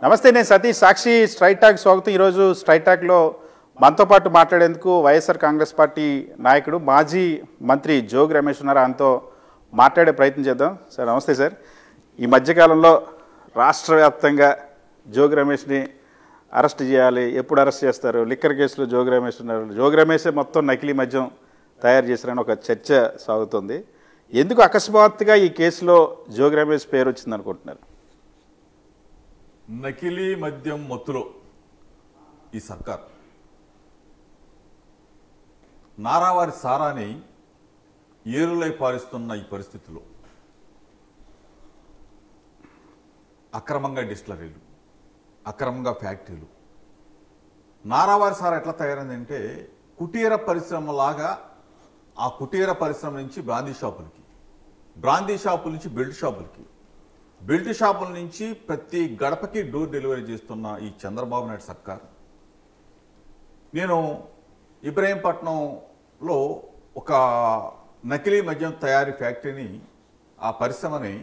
నమస్తే, నేను సతీష్. సాక్షి straight talk స్వాగతం. ఈరోజు స్ట్రైట్ టాక్లో మనతో పాటు మాట్లాడేందుకు వైఎస్ఆర్ కాంగ్రెస్ పార్టీ నాయకుడు మాజీ మంత్రి జోగి రమేష్ ఉన్నారు. ఆయనతో మాట్లాడే ప్రయత్నం చేద్దాం. సార్ నమస్తే సార్. ఈ మధ్యకాలంలో రాష్ట్ర వ్యాప్తంగా జోగి రమేష్ని అరెస్ట్ చేయాలి, ఎప్పుడు అరెస్ట్ చేస్తారు, లిక్కర్ కేసులో జోగి రమేష్ ఉన్నారు, జోగి రమేషే మొత్తం నకిలీ మద్యం తయారు చేశారని ఒక చర్చ సాగుతుంది. ఎందుకు అకస్మాత్తుగా ఈ కేసులో జోగి రమేష్ పేరు వచ్చింది అనుకుంటున్నారు? నకిలీ మద్యం మత్తులో ఈ సర్కార్ నారావారి సారాని ఏరులై పారిస్తున్న ఈ పరిస్థితుల్లో అక్రమంగా డిస్టిలరీలు, అక్రమంగా ఫ్యాక్టరీలు, నారావారి సారా ఎట్లా తయారైందంటే కుటీర పరిశ్రమలాగా ఆ కుటీర పరిశ్రమ నుంచి బ్రాందీ షాపులకి, బ్రాందీ షాపుల నుంచి బెల్ట్ షాపుల నుంచి ప్రతి గడపకి డోర్ డెలివరీ చేస్తున్న ఈ చంద్రబాబు నాయుడు సర్కార్. నేను ఇబ్రహీంపట్నంలో ఒక నకిలీ మద్యం తయారీ ఫ్యాక్టరీని, ఆ పరిశ్రమని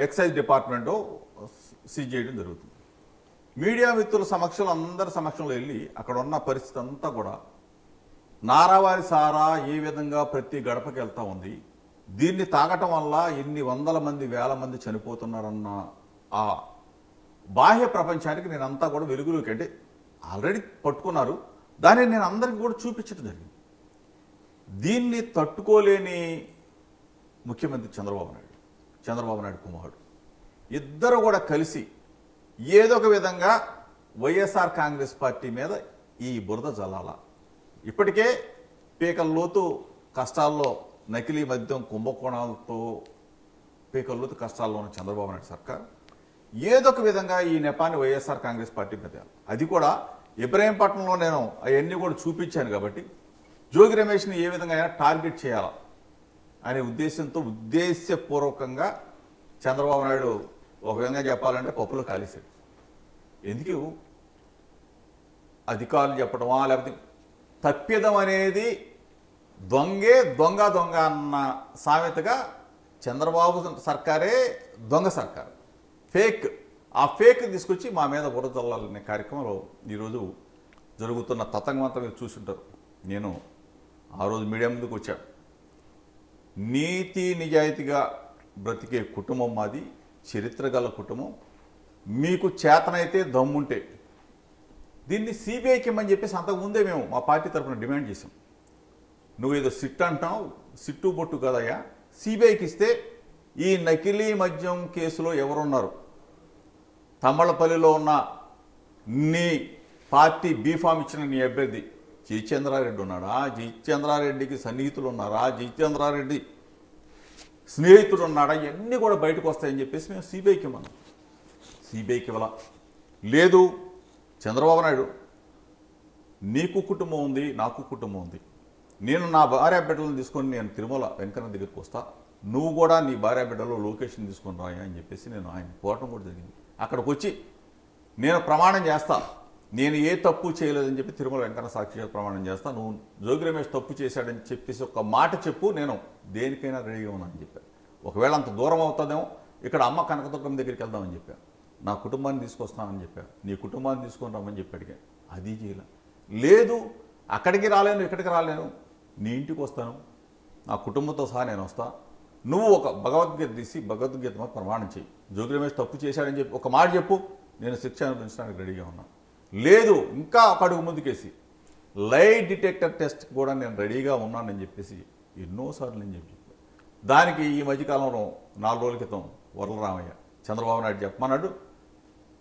ఎక్సైజ్ డిపార్ట్మెంట్ సీజ్ చేయడం జరుగుతుంది. మీడియా మిత్రుల సమక్షంలో, అందరి సమక్షంలో వెళ్ళి అక్కడ ఉన్న పరిస్థితి అంతా కూడా నారావారి సారా ఏ విధంగా ప్రతి గడపకి వెళ్తా ఉంది, దీన్ని తాగటం వల్ల ఎన్ని వందల మంది, వేల మంది చనిపోతున్నారన్న ఆ బాహ్య ప్రపంచానికి నేనంతా కూడా వెలుగులోకి, అంటే ఆల్రెడీ పట్టుకున్నారు, దాన్ని నేను అందరికీ కూడా చూపించడం జరిగింది. దీన్ని తట్టుకోలేని ముఖ్యమంత్రి చంద్రబాబు నాయుడు కుమారుడు ఇద్దరు కూడా కలిసి ఏదో ఒక విధంగా వైఎస్ఆర్ కాంగ్రెస్ పార్టీ మీద ఈ బురద జల్లాల. ఇప్పటికే పీకల్లోతు కష్టాల్లో, నకిలీ మద్యం కుంభకోణాలతో పీకల్లోతు కష్టాల్లో ఉన్న చంద్రబాబు నాయుడు సర్కార్ ఏదో ఒక విధంగా ఈ నెపాన్ని వైఎస్ఆర్ కాంగ్రెస్ పార్టీ మీద, అది కూడా ఇబ్రహీంపట్నంలో నేను అవన్నీ కూడా చూపించాను కాబట్టి జోగి రమేష్ని ఏ విధంగా అయినా టార్గెట్ చేయాలా అనే ఉద్దేశంతో ఉద్దేశపూర్వకంగా చంద్రబాబు నాయుడు ఒక విధంగా చెప్పాలంటే పప్పులో కాలేశాడు. ఎందుకు అధికారులు చెప్పడమా, లేకపోతే తప్పిదం అనేది దొంగ అన్న సామెతగా చంద్రబాబు సర్కారే దొంగ సర్కారు, ఫేక్. ఆ ఫేక్ తీసుకొచ్చి మా మీద బురద చల్లాలనే కార్యక్రమంలో ఈరోజు జరుగుతున్న తతంగమంతా మీరు చూసుంటారు. నేను ఆ రోజు మీడియా ముందుకు వచ్చాను. నీతి నిజాయితీగా బ్రతికే కుటుంబం మాది, చరిత్ర గల కుటుంబం. మీకు చేతనైతే దమ్ముంటే దీన్ని సిబిఐకి ఇమ్మని చెప్పేసి అంతకుముందే మేము మా పార్టీ తరఫున డిమాండ్ చేసాం. నువ్వు ఏదో సిట్ అంటావు, సిట్టు బొట్టు కదయ్యా, సిబిఐకి ఇస్తే ఈ నకిలీ మద్యం కేసులో ఎవరున్నారు, తమ్మలపల్లిలో ఉన్న నీ పార్టీ బీఫామ్ ఇచ్చిన నీ అభ్యర్థి జయచంద్రారెడ్డి ఉన్నాడా, జయచంద్రారెడ్డికి సన్నిహితులు ఉన్నారా, జయచంద్రారెడ్డి స్నేహితుడు ఉన్నాడా, ఇవన్నీ కూడా బయటకు వస్తాయని చెప్పేసి మేము సిబిఐకి ఇవ్వను. సిబిఐకి ఇవ్వాల. లేదు చంద్రబాబు నాయుడు, నీకు కుటుంబం ఉంది, నాకు కుటుంబం ఉంది, నేను నా భార్య బిడ్డలను తీసుకొని నేను తిరుమల వెంకన్న దగ్గరికి వస్తా, నువ్వు కూడా నీ భార్య బిడ్డలో లొకేషన్ తీసుకొని రాయా అని చెప్పేసి నేను ఆయన కోరటం కూడా జరిగింది. అక్కడికి వచ్చి నేను ప్రమాణం చేస్తా, నేను ఏ తప్పు చేయలేదని చెప్పి తిరుమల వెంకన్న సాక్షిగా ప్రమాణం చేస్తా, నువ్వు జోగి రమేష్ తప్పు చేశాడని చెప్పేసి ఒక మాట చెప్పు, నేను దేనికైనా రెడీగా ఉన్నానని చెప్పాను. ఒకవేళ అంత దూరం అవుతుందేమో ఇక్కడ అమ్మ కనకదుర్గమ్మ దగ్గరికి వెళ్దామని చెప్పాను, నా కుటుంబాన్ని తీసుకొస్తానని చెప్పాను, నీ కుటుంబాన్ని తీసుకొని రమ్మని చెప్పి అడిగాను. అది చేయలే. లేదు అక్కడికి రాలేను, ఇక్కడికి రాలేను, నీ ఇంటికి వస్తాను, నా కుటుంబంతో సహా నేను వస్తా, నువ్వు ఒక భగవద్గీత తీసి భగవద్గీత మీద ప్రమాణం చేయి, జోగి రమేష్ తప్పు చేశాడని చెప్పి ఒక మాట చెప్పు, నేను శిక్ష అనుభవించడానికి రెడీగా ఉన్నాను. లేదు ఇంకా ఒక అడుగు ముందుకేసి లై డిటెక్టర్ టెస్ట్ కూడా నేను రెడీగా ఉన్నానని చెప్పేసి ఎన్నోసార్లు నేను చెప్పాను. దానికి ఈ మధ్యకాలంలో 4 రోజుల క్రితం వరలరామయ్య చంద్రబాబు నాయుడు చెప్పమన్నాడు,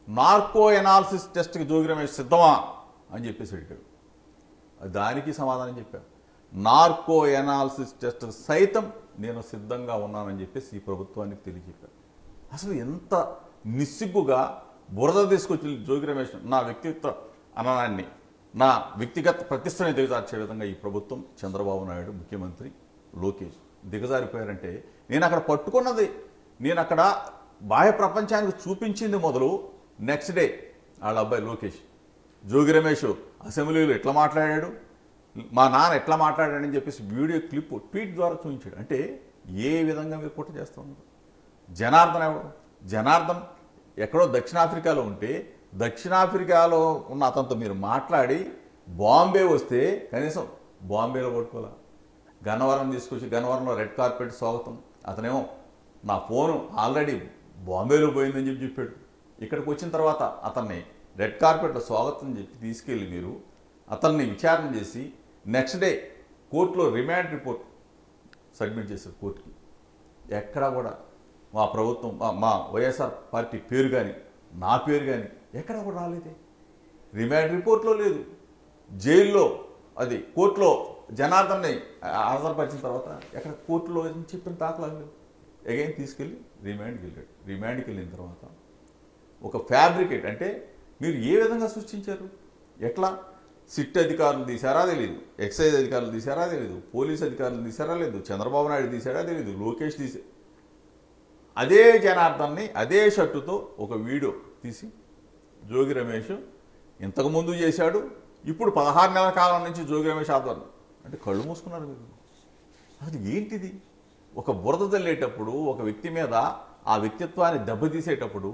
నార్కో ఎనాలిసిస్ టెస్ట్కి జోగి రమేష్ సిద్ధమా అని చెప్పేసి అడిగాడు. దానికి సమాధానం చెప్పాను, నార్కో ఎనాలిసిస్ టెస్ట్ సైతం నేను సిద్ధంగా ఉన్నానని చెప్పేసి ఈ ప్రభుత్వానికి తెలియజెప్పాను. అసలు ఎంత నిస్సిగ్గుగా బురద తీసుకొచ్చి జోగి రమేష్ నా వ్యక్తిత్వ అననాన్ని, నా వ్యక్తిగత ప్రతిష్టని దిగజార్చే విధంగా ఈ ప్రభుత్వం, చంద్రబాబు నాయుడు, ముఖ్యమంత్రి లోకేష్ దిగజారిపోయారంటే, నేను అక్కడ పట్టుకున్నది, నేను అక్కడ బాహ్య ప్రపంచానికి చూపించింది మొదలు నెక్స్ట్ డే వాళ్ళ అబ్బాయి లోకేష్ జోగి రమేష్ అసెంబ్లీలో ఎట్లా మాట్లాడాడు, మా నాన్న ఎట్లా మాట్లాడాడని చెప్పేసి వీడియో క్లిప్ ట్వీట్ ద్వారా చూపించాడు. అంటే ఏ విధంగా మీరు కుట్ర చేస్తూ ఉన్నారు? జనార్దన్ ఎవరు? జనార్దన్ ఎక్కడో దక్షిణాఫ్రికాలో ఉంటే దక్షిణాఫ్రికాలో ఉన్న అతనితో మీరు మాట్లాడి బాంబే వస్తే కనీసం బాంబేలో పట్టుకోవాలా, గన్నవరం తీసుకొచ్చి గన్నవరంలో రెడ్ కార్పెట్ స్వాగతం. అతనేమో నా ఫోను ఆల్రెడీ బాంబేలో పోయిందని చెప్పాడు. ఇక్కడికి వచ్చిన తర్వాత అతన్ని రెడ్ కార్పెట్లో స్వాగతం చెప్పి తీసుకెళ్ళి మీరు అతన్ని విచారణ చేసి నెక్స్ట్ డే కోర్టులో రిమాండ్ రిపోర్ట్ సబ్మిట్ చేశారు కోర్టుకి. ఎక్కడా కూడా మా ప్రభుత్వం మా వైఎస్ఆర్ పార్టీ పేరు కానీ నా పేరు కానీ ఎక్కడా కూడా రాలేదే. రిమాండ్ రిపోర్ట్లో లేదు, జైల్లో అది కోర్టులో జనార్దన్ని హాజరుపరిచిన తర్వాత ఎక్కడ కోర్టులో చెప్పిన దాఖలాలు లేవు. అగైన్ తీసుకెళ్ళి రిమాండ్కి వెళ్ళాడు. రిమాండ్కి వెళ్ళిన తర్వాత ఒక ఫ్యాబ్రికేట్ అంటే మీరు ఏ విధంగా సృష్టించారు, ఎట్లా సిట్ అధికారులు తీశారా తెలియదు, ఎక్సైజ్ అధికారులు తీశారా తెలియదు, పోలీస్ అధికారులు తీశారా లేదు, చంద్రబాబు నాయుడు తీశారా తెలియదు, లోకేష్ తీశారు. అదే జనార్దన్ని అదే షర్టుతో ఒక వీడియో తీసి జోగి రమేష్ ఇంతకుముందు చేశాడు, ఇప్పుడు 16 నెలల కాలం నుంచి జోగి రమేష్ ఆధ్వర్యం అంటే కళ్ళు మూసుకున్నారు మీరు. అసలు ఏంటిది? ఒక బురద తల్లేటప్పుడు ఒక వ్యక్తి మీద ఆ వ్యక్తిత్వాన్ని దెబ్బతీసేటప్పుడు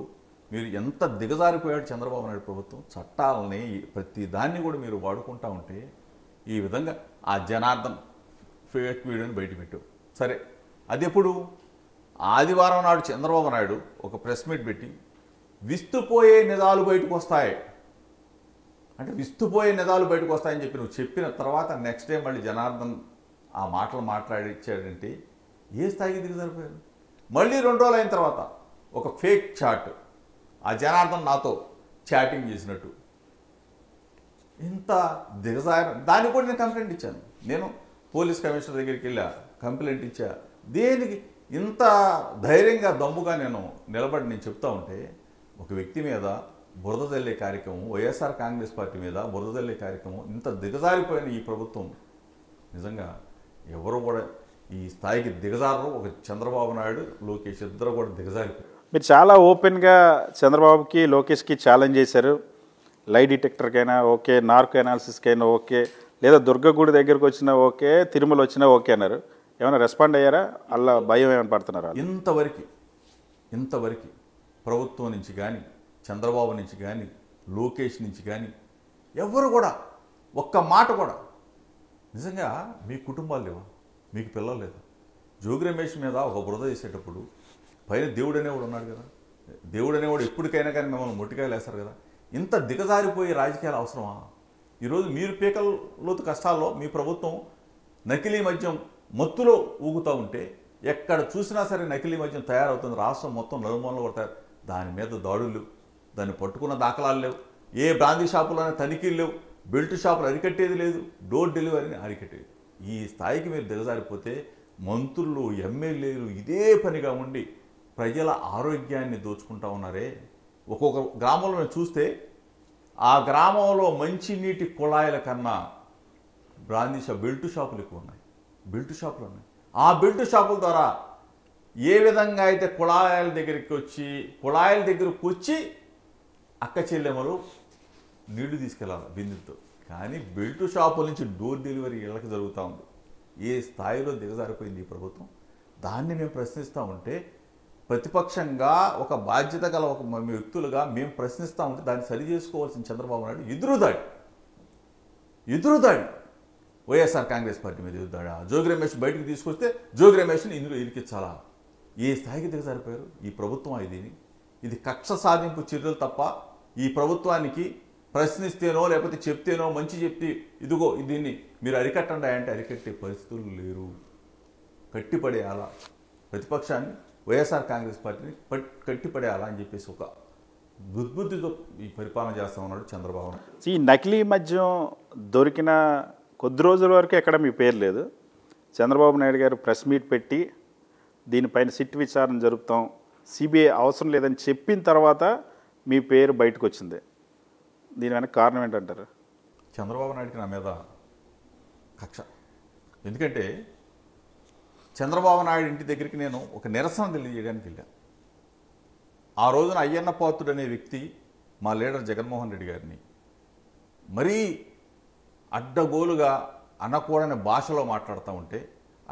మీరు ఎంత దిగజారిపోయాడు చంద్రబాబు నాయుడు ప్రభుత్వం. చట్టాలని ప్రతి దాన్ని కూడా మీరు వాడుకుంటా ఉంటే ఈ విధంగా ఆ జనార్దన్ ఫేక్ వీడియోని బయటపెట్టావు. సరే, అది ఎప్పుడు ఆదివారం నాడు చంద్రబాబు నాయుడు ఒక ప్రెస్ మీట్ పెట్టి విస్తుపోయే నిజాలు బయటకు వస్తాయి అంటే విస్తుపోయే నిజాలు బయటకు వస్తాయని చెప్పి నువ్వు చెప్పిన తర్వాత నెక్స్ట్ డే మళ్ళీ జనార్దన్ ఆ మాటలు మాట్లాడిచ్చాడంటే ఏ స్థాయికి దిగజారిపోయాడు. మళ్ళీ 2 రోజులు అయిన తర్వాత ఒక ఫేక్ చాట్ ఆ జనార్దన్ నాతో చాటింగ్ చేసినట్టు ఇంత దిగజారి దాన్ని కూడా నేను కంప్లైంట్ ఇచ్చాను. నేను పోలీస్ కమిషనర్ దగ్గరికి వెళ్ళా, కంప్లైంట్ ఇచ్చా. దేనికి ఇంత ధైర్యంగా దమ్ముగా నేను నిలబడి నేను చెప్తా ఉంటే ఒక వ్యక్తి మీద బురద జల్లే కార్యక్రమం, వైఎస్ఆర్ కాంగ్రెస్ పార్టీ మీద బురద జల్లే కార్యక్రమం, ఇంత దిగజారిపోయిన ఈ ప్రభుత్వం నిజంగా ఎవరు కూడా ఈ స్థాయికి దిగజారరు. ఒక చంద్రబాబు నాయుడు లోకేష్ ఇద్దరు కూడా దిగజారిపోయారు. మీరు చాలా ఓపెన్గా చంద్రబాబుకి లోకేష్కి ఛాలెంజ్ చేశారు. లై డిటెక్టర్కైనా ఓకే, నార్కో అనాలిసిస్కైనా ఓకే, లేదా దుర్గగుడి దగ్గరకు వచ్చినా ఓకే, తిరుమల వచ్చినా ఓకే అన్నారు. ఏమైనా రెస్పాండ్ అయ్యారా? అలా భయం ఏమైనా పడుతున్నారా? ఇంతవరకు ప్రభుత్వం నుంచి కానీ చంద్రబాబు నుంచి కానీ లోకేష్ నుంచి కానీ ఎవరు కూడా ఒక్క మాట కూడా నిజంగా మీ కుటుంబాలు లేవా, మీకు పిల్లలు లేదా? జోగి రమేష్ మీద ఒక బురద చేసేటప్పుడు పైన దేవుడు అనేవాడు ఉన్నాడు కదా, దేవుడు అనేవాడు ఎప్పటికైనా కానీ మిమ్మల్ని మొట్టికాయలు వేస్తారు కదా. ఇంత దిగజారిపోయే రాజకీయాలు అవసరమా? ఈరోజు మీరు పీకల్లోతు కష్టాల్లో మీ ప్రభుత్వం నకిలీ మద్యం మత్తులో ఊగుతూ ఉంటే ఎక్కడ చూసినా సరే నకిలీ మద్యం తయారవుతుంది. రాష్ట్రం మొత్తం నలుమూలలో పడతారు. దాని మీద దాడులు, దాన్ని పట్టుకున్న దాఖలాలు లేవు. ఏ బ్రాందీ షాపులోనే తనిఖీలు లేవు. బెల్ట్ షాపులు అరికట్టేది లేదు, డోర్ డెలివరీని అరికట్టేది. ఈ స్థాయికి మీరు దిగజారిపోతే మంత్రులు, ఎమ్మెల్యేలు ఇదే పనిగా ఉండి ప్రజల ఆరోగ్యాన్ని దోచుకుంటా ఉన్నారే. ఒక్కొక్క గ్రామంలో చూస్తే ఆ గ్రామంలో మంచినీటి కుళాయిల కన్నా బ్రాందీ షాప్, బెల్ట్ షాపులు ఎక్కువ ఉన్నాయి. బెల్ట్ షాపులు ఉన్నాయి. ఆ బెల్ట్ షాపుల ద్వారా ఏ విధంగా అయితే కుళాయిల దగ్గరకు వచ్చి అక్క చెల్లెమ్మలు నీళ్లు తీసుకెళ్ళాలి బిందుతో, కానీ బెల్ట్ షాపుల నుంచి డోర్ డెలివరీ ఇళ్ళకి జరుగుతూ ఉంది. ఏ స్థాయిలో దిగజారిపోయింది ఈ ప్రభుత్వం. దాన్ని మేము ప్రశ్నిస్తూ ఉంటే ప్రతిపక్షంగా ఒక బాధ్యత గల ఒక వ్యక్తులుగా మేము ప్రశ్నిస్తూ ఉంటే దాన్ని సరి చేసుకోవాల్సిన చంద్రబాబు నాయుడు ఎదురుదాడి వైఎస్ఆర్ కాంగ్రెస్ పార్టీ మీద ఎదురుదాడా. జోగి రమేష్ బయటకు తీసుకొస్తే జోగి రమేష్ని ఇందులో ఇరికించాలా? ఏ స్థాయికి దిగజారిపోయారు ఈ ప్రభుత్వం. ఇది కక్ష సాధింపు చర్యలు తప్ప ఈ ప్రభుత్వానికి ప్రశ్నిస్తేనో లేకపోతే చెప్తేనో మంచి చెప్తే ఇదిగో దీన్ని మీరు అరికట్టండి అంటే అరికట్టే పరిస్థితులు లేరు. కట్టిపడేయాలా ప్రతిపక్షాన్ని, వైఎస్ఆర్ కాంగ్రెస్ పార్టీని కట్టిపడేయాలా అని చెప్పేసి ఒక దుర్బుద్ధితో ఈ పరిపాలన చేస్తా ఉన్నాడు చంద్రబాబు నాయుడు. ఈ నకిలీ మద్యం దొరికిన కొద్ది రోజుల వరకు ఎక్కడ మీ పేరు లేదు. చంద్రబాబు నాయుడు గారు ప్రెస్ మీట్ పెట్టి దీనిపైన సిట్ విచారణ జరుపుతాం, సిబిఐ అవసరం లేదని చెప్పిన తర్వాత మీ పేరు బయటకు వచ్చింది. దీని వెనక కారణం ఏంటంటారు? చంద్రబాబు నాయుడికి నా మీద కక్ష. ఎందుకంటే చంద్రబాబు నాయుడు ఇంటి దగ్గరికి నేను ఒక నిరసన తెలియజేయడానికి వెళ్ళాను. ఆ రోజున అయ్యన్న పాత్రుడు అనే వ్యక్తి మా లీడర్ జగన్మోహన్ రెడ్డి గారిని మరీ అడ్డగోలుగా అనకూడని భాషలో మాట్లాడుతూ ఉంటే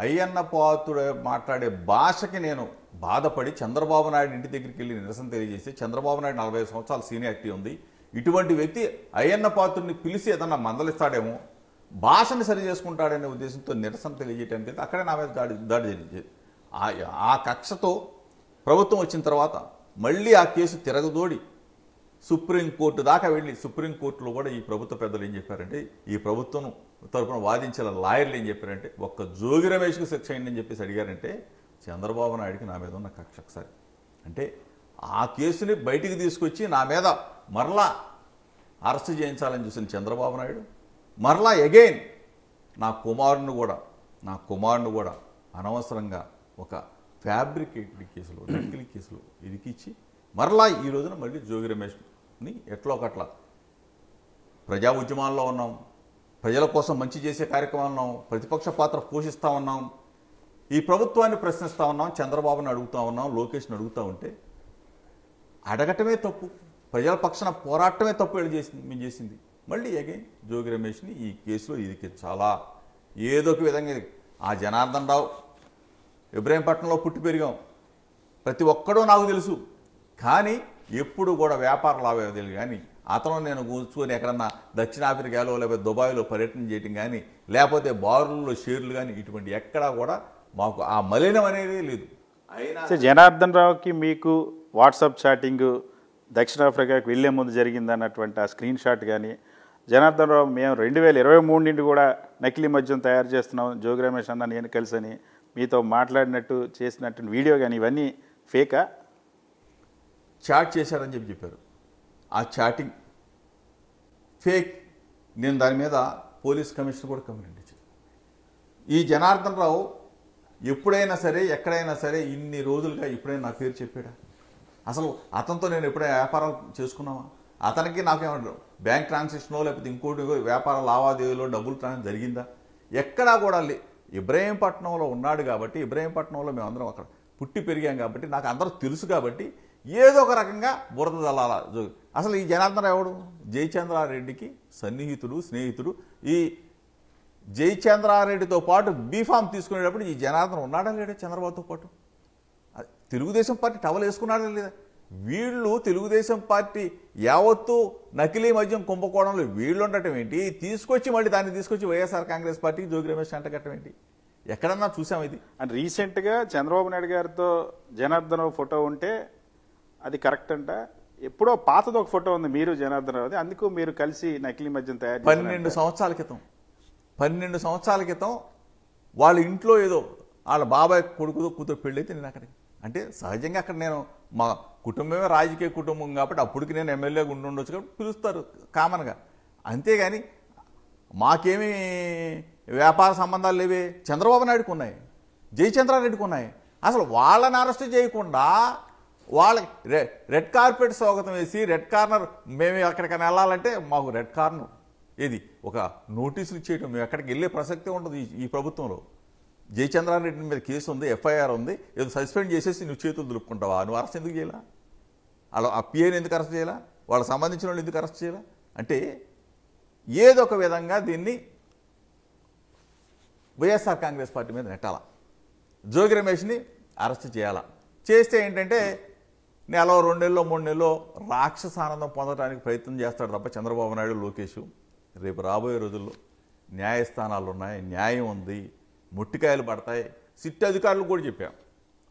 అయ్యన్న పాత్రుడు మాట్లాడే భాషకి నేను బాధపడి చంద్రబాబు నాయుడు ఇంటి దగ్గరికి వెళ్ళి నిరసన తెలియజేసి, చంద్రబాబు నాయుడు 45 సంవత్సరాల సీనియారిటీ ఉంది, ఇటువంటి వ్యక్తి అయ్యన్న పాత్రుడిని పిలిచి ఏదన్నా మందలిస్తాడేమో, భాషను సరి చేసుకుంటాడనే ఉద్దేశంతో నిరసన తెలియజేయడానికి అక్కడే నా మీద దాడి జరిగింది. ఆ కక్షతో ప్రభుత్వం వచ్చిన తర్వాత మళ్ళీ ఆ కేసు తిరగదోడి సుప్రీంకోర్టు దాకా వెళ్ళి, సుప్రీంకోర్టులో కూడా ఈ ప్రభుత్వ పెద్దలు ఏం చెప్పారంటే, ఈ ప్రభుత్వం తరఫున వాదించిన లాయర్లు ఏం చెప్పారంటే, ఒక్క జోగి రమేష్కి శిక్ష అయిందని చెప్పేసి అడిగారంటే చంద్రబాబు నాయుడికి నా మీద ఉన్న కక్ష ఒకసారి. అంటే ఆ కేసుని బయటికి తీసుకొచ్చి నా మీద మరలా అరెస్ట్ చేయించాలని చూసిన చంద్రబాబు నాయుడు మరలా అగైన్ నా కుమారుని కూడా అనవసరంగా ఒక ఫ్యాబ్రికేటెడ్ కేసులో, నకిలీ కేసులో ఇరికిచ్చి మరలా ఈ రోజున మళ్ళీ జోగి రమేష్ని ఎట్లో ఒకట్లా ప్రజా ఉద్యమాల్లో ఉన్నాం, ప్రజల కోసం మంచి చేసే కార్యక్రమాలు ఉన్నాం, ప్రతిపక్ష పాత్ర పోషిస్తూ ఉన్నాం, ఈ ప్రభుత్వాన్ని ప్రశ్నిస్తూ ఉన్నాం, చంద్రబాబుని అడుగుతూ ఉన్నాం, లోకేష్ని అడుగుతూ ఉంటే అడగటమే తప్పు, ప్రజల పక్షాన పోరాటమే తప్పు మేము చేసింది. మళ్ళీ అగైన్ జోగి రమేష్ని ఈ కేసులో ఇరికించాలా, ఏదో ఒక విధంగా. ఆ జనార్దన్ రావు ఇబ్రహీంపట్నంలో పుట్టి పెరిగాం, ప్రతి ఒక్కడూ నాకు తెలుసు, కానీ ఎప్పుడు కూడా వ్యాపార లావాదేవీలు కానీ అతను నేను కూర్చొని ఎక్కడన్నా దక్షిణాఫ్రికాలో లేకపోతే దుబాయ్లో పర్యటన చేయటం కానీ లేకపోతే బారుల్లో షేర్లు కానీ ఇటువంటి ఎక్కడా కూడా మాకు ఆ మలినం అనేది లేదు. అయినా జనార్దన్ రావుకి మీకు వాట్సాప్ చాటింగ్ దక్షిణాఫ్రికాకి వెళ్లే ముందు జరిగింది అన్నటువంటి ఆ స్క్రీన్ షాట్ కానీ, జనార్దన్ రావు మేము 2023 నుండి కూడా నకిలీ మద్యం తయారు చేస్తున్నాం, జోగి రమేష్ అన్న నేను కలిసని మీతో మాట్లాడినట్టు చేసినట్టు వీడియో కానీ ఇవన్నీ ఫేకా? చాట్ చేశారని చెప్పారు. ఆ చాటింగ్ ఫేక్. నేను దాని మీద పోలీస్ కమిషనర్ కూడా కంప్లైంట్ ఇచ్చాను. ఈ జనార్దన్ రావు ఎప్పుడైనా సరే ఎక్కడైనా సరే ఇన్ని రోజులుగా ఎప్పుడైనా నా పేరు చెప్పాడా? అసలు అతనితో నేను ఎప్పుడైనా వ్యాపారాలు చేసుకున్నావా? అతనికి నాకేమంటారు బ్యాంక్ ట్రాన్సాక్షన్లో లేకపోతే ఇంకోటి వ్యాపార లావాదేవీలో డబ్బులు ట్రాన్సాక్షన్ జరిగిందా? ఎక్కడా కూడా ఇబ్రహీంపట్నంలో ఉన్నాడు కాబట్టి, ఇబ్రహీంపట్నంలో మేమందరం అక్కడ పుట్టి పెరిగాం కాబట్టి నాకు అందరూ తెలుసు కాబట్టి ఏదో ఒక రకంగా బురద జల్లాల. అసలు ఈ జనార్దన్ ఎవడు? జయచంద్రారెడ్డికి సన్నిహితుడు, స్నేహితుడు. ఈ జయచంద్రారెడ్డితో పాటు బీఫామ్ తీసుకునేటప్పుడు ఈ జనార్దన్ ఉన్నాడా లేడా చంద్రబాబుతో పాటు? తెలుగుదేశం పార్టీ టవల్ వేసుకున్నాడా లేదా? వీళ్ళు తెలుగుదేశం పార్టీ యావత్తు నకిలీ మద్యం కుంభకోణంలో వీళ్ళు ఉండటం ఏంటి? తీసుకొచ్చి మళ్ళీ దాన్ని తీసుకొచ్చి వైఎస్ఆర్ కాంగ్రెస్ పార్టీకి జోగి రమేష్ అంటగట్టం ఏంటి? ఎక్కడన్నా చూసాం ఇది? అండ్ రీసెంట్గా చంద్రబాబు నాయుడు గారితో జనార్దన్ రావు ఫోటో ఉంటే అది కరెక్ట్ అంట. ఎప్పుడో పాతది ఒక ఫోటో ఉంది మీరు జనార్దన్ రావు, అందుకు మీరు కలిసి నకిలీ మద్యం తయారు 12 సంవత్సరాల క్రితం వాళ్ళ ఇంట్లో ఏదో వాళ్ళ బాబాయ్ కొడుకుతో కూతురు పెళ్ళైతే నేను అక్కడికి, అంటే సహజంగా అక్కడ నేను మా కుటుంబమే రాజకీయ కుటుంబం కాబట్టి అప్పటికి నేను ఎమ్మెల్యేగా ఉండొచ్చు కాబట్టి పిలుస్తారు కామన్గా. అంతేగాని మాకేమీ వ్యాపార సంబంధాలు లేవే. చంద్రబాబు నాయుడుకు ఉన్నాయి, జయచంద్రారెడ్డికి ఉన్నాయి. అసలు వాళ్ళని అరెస్ట్ చేయకుండా వాళ్ళకి రెడ్ కార్పెట్ స్వాగతం వేసి రెడ్ కార్నర్, మేము ఎక్కడికైనా వెళ్ళాలంటే మాకు రెడ్ కార్నర్ ఏది ఒక నోటీసులు ఇచ్చేయటం, మేము ఎక్కడికి వెళ్ళే ప్రసక్తే ఉండదు ఈ ప్రభుత్వంలో. జయచంద్రారెడ్డి మీద కేసు ఉంది, ఎఫ్ఐఆర్ ఉంది, ఏదో సస్పెండ్ చేసేసి నువ్వు చేతులు దులుపుకుంటావా? నువ్వు అరెస్ట్ ఎందుకు చేయాలా? అలా ఆ పిఏని ఎందుకు అరెస్ట్ చేయాలా? వాళ్ళకి సంబంధించిన వాళ్ళు ఎందుకు అరెస్ట్ చేయాలా? అంటే ఏదో ఒక విధంగా దీన్ని వైఎస్ఆర్ కాంగ్రెస్ పార్టీ మీద నెట్టాలా, జోగి రమేష్ని అరెస్ట్ చేయాలా. చేస్తే ఏంటంటే నెల 2 నెలలో 3 నెలలో రాక్షస ఆనందం పొందడానికి ప్రయత్నం చేస్తాడు తప్ప చంద్రబాబు నాయుడు, లోకేష్. రేపు రాబోయే రోజుల్లో న్యాయస్థానాలు ఉన్నాయి, న్యాయం ఉంది, ముట్టికాయలు పడతాయి. సిట్ అధికారులు కూడా చెప్పాం,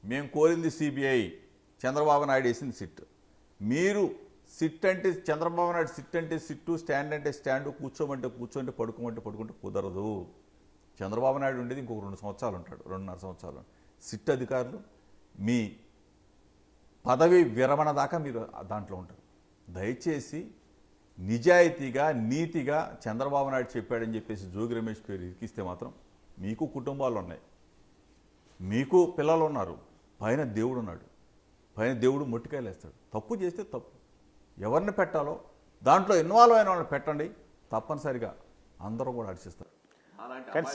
మేము కోరింది సిబిఐ, చంద్రబాబు నాయుడు వేసింది సిట్. మీరు సిట్ అంటే చంద్రబాబు నాయుడు సిట్ అంటే సిట్టు, స్టాండ్ అంటే స్టాండు, కూర్చోమంటే కూర్చోంటే, పడుకోమంటే పడుకుంటే కుదరదు. చంద్రబాబు నాయుడు ఉండేది ఇంకొక 2 సంవత్సరాలు ఉంటాడు, 2.5 సంవత్సరాలు. సిట్ అధికారులు మీ పదవి విరమణ దాకా మీరు దాంట్లో ఉంటారు. దయచేసి నిజాయితీగా నీతిగా చంద్రబాబు నాయుడు చెప్పాడని చెప్పేసి జోగి రమేష్ పేరు ఇరికిస్తే మాత్రం మీకు కుటుంబాలు ఉన్నాయి, మీకు పిల్లలు ఉన్నారు, పైన దేవుడు ఉన్నాడు, పైన దేవుడు మొట్టికాయలు వేస్తాడు. తప్పు చేస్తే తప్పు, ఎవరిని పెట్టాలో దాంట్లో ఇన్వాల్వ్ అయిన వాళ్ళని పెట్టండి, తప్పనిసరిగా అందరూ కూడా హర్షిస్తారు. కానీ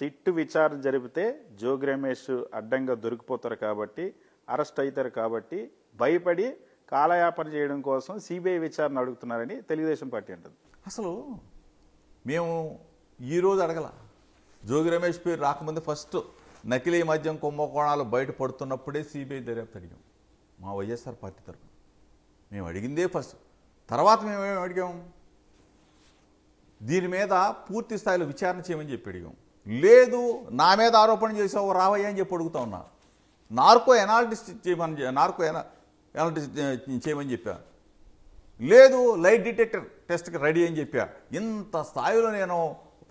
సిట్టు విచారణ జరిపితే జోగి రమేష్ అడ్డంగా దొరికిపోతారు కాబట్టి, అరెస్ట్ అవుతారు కాబట్టి భయపడి కాలయాపన చేయడం కోసం సిబిఐ విచారణ అడుగుతున్నారని తెలుగుదేశం పార్టీ అంటుంది. అసలు మేము ఈరోజు అడగల, జోగి రమేష్ పేరు రాకముందు ఫస్ట్ నకిలీ మద్యం కుంభకోణాలు బయటపడుతున్నప్పుడే సిబిఐ దర్యాప్తు అడిగాం మా వైఎస్ఆర్ పార్టీ తరఫున. మేము అడిగిందే ఫస్ట్. తర్వాత మేము ఏమి అడిగాం, దీని మీద పూర్తి స్థాయిలో విచారణ చేయమని చెప్పి అడిగాం. లేదు నా మీద ఆరోపణ చేసావు రావయ్యా అని చెప్పి అడుగుతా ఉన్నా. నార్కో ఎనాలిసిస్ చేయమని చెప్పా. లేదు లైట్ డిటెక్టర్ టెస్ట్కి రెడీ అని చెప్పా. ఇంత స్థాయిలో నేను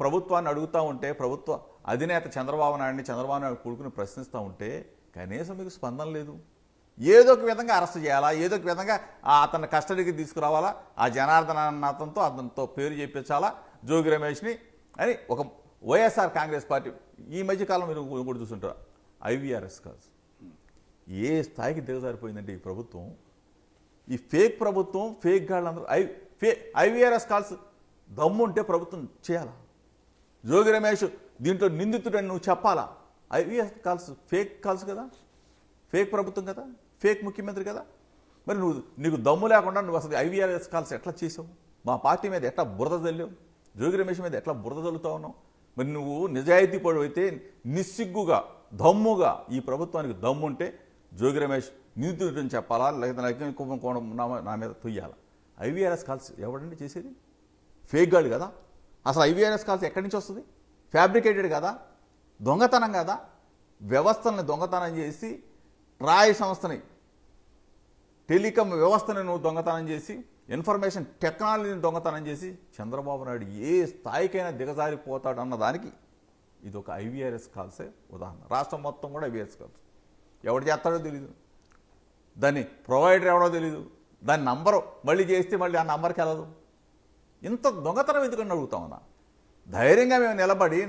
ప్రభుత్వాన్ని అడుగుతూ ఉంటే, ప్రభుత్వ అధినేత చంద్రబాబు నాయుడు కొడుకుని ప్రశ్నిస్తూ ఉంటే కనీసం మీకు స్పందన లేదు. ఏదో ఒక విధంగా అరెస్ట్ చేయాలా, ఏదో ఒక విధంగా అతన్ని కస్టడీకి తీసుకురావాలా, ఆ జనార్దన అతనితో పేరు చెప్పించాలా జోగి రమేష్ని అని ఒక వైఎస్ఆర్ కాంగ్రెస్ పార్టీ. ఈ మధ్యకాలం మీరు కూడా చూస్తుంటారు ఐవీఆర్ఎస్ కాల్స్ ఏ స్థాయికి దిగజారిపోయిందంటే ఈ ప్రభుత్వం, ఈ ఫేక్ ప్రభుత్వం, ఫేక్ గాళ్ళందరూ ఐవీఆర్ఎస్ కాల్స్ దమ్ముంటే ప్రభుత్వం చేయాలా. జోగి రమేష్ దీంట్లో నిందితుడని నువ్వు చెప్పాలా. ఐవీఆర్ఎస్ కాల్స్ ఫేక్ కాల్స్ కదా, ఫేక్ ప్రభుత్వం కదా, ఫేక్ ముఖ్యమంత్రి కదా. మరి నీకు దమ్ము లేకుండా నువ్వు అసలు ఐవీఆర్ఎస్ కాల్స్ ఎట్లా చేసావు, మా పార్టీ మీద ఎట్లా బురద చల్లావు, జోగి రమేష్ మీద ఎట్లా బురద చల్లుతా ఉన్నావు. మరి నువ్వు నిజాయితీ పడితే నిస్సిగ్గుగా దమ్ముగా ఈ ప్రభుత్వానికి దమ్ముంటే జోగి రమేష్ నిందితుడిని చెప్పాలా, లేకపోతే కుంభకోణం నా మీద తొయ్యాలా. ఐవీఆర్ఎస్ కాల్స్ ఎవడండి చేసేది? ఫేక్ గాడు కదా. అసలు ఐవీఆర్ఎస్ కాల్స్ ఎక్కడి నుంచి వస్తుంది? ఫ్యాబ్రికేటెడ్ కదా, దొంగతనం కదా. వ్యవస్థల్ని దొంగతనం చేసి, ట్రాయ్ సంస్థని, టెలికాం వ్యవస్థని నువ్వు దొంగతనం చేసి, ఇన్ఫర్మేషన్ టెక్నాలజీని దొంగతనం చేసి చంద్రబాబు నాయుడు ఏ స్థాయికైనా దిగజారిపోతాడు అన్నదానికి ఇది ఒక ఐవీఆర్ఎస్ కాల్సే ఉదాహరణ. రాష్ట్రం మొత్తం కూడా ఐవీఆర్ఎస్ కాల్స్. ఎవడు చేస్తాడో తెలీదు, దాన్ని ప్రొవైడర్ ఎవడో తెలీదు, దాని నంబరు మళ్ళీ చేస్తే మళ్ళీ ఆ నంబర్కి వెళ్ళదు. ఇంత దొంగతనం ఎందుకని అడుగుతామన్నా. ధైర్యంగా మేము నిలబడి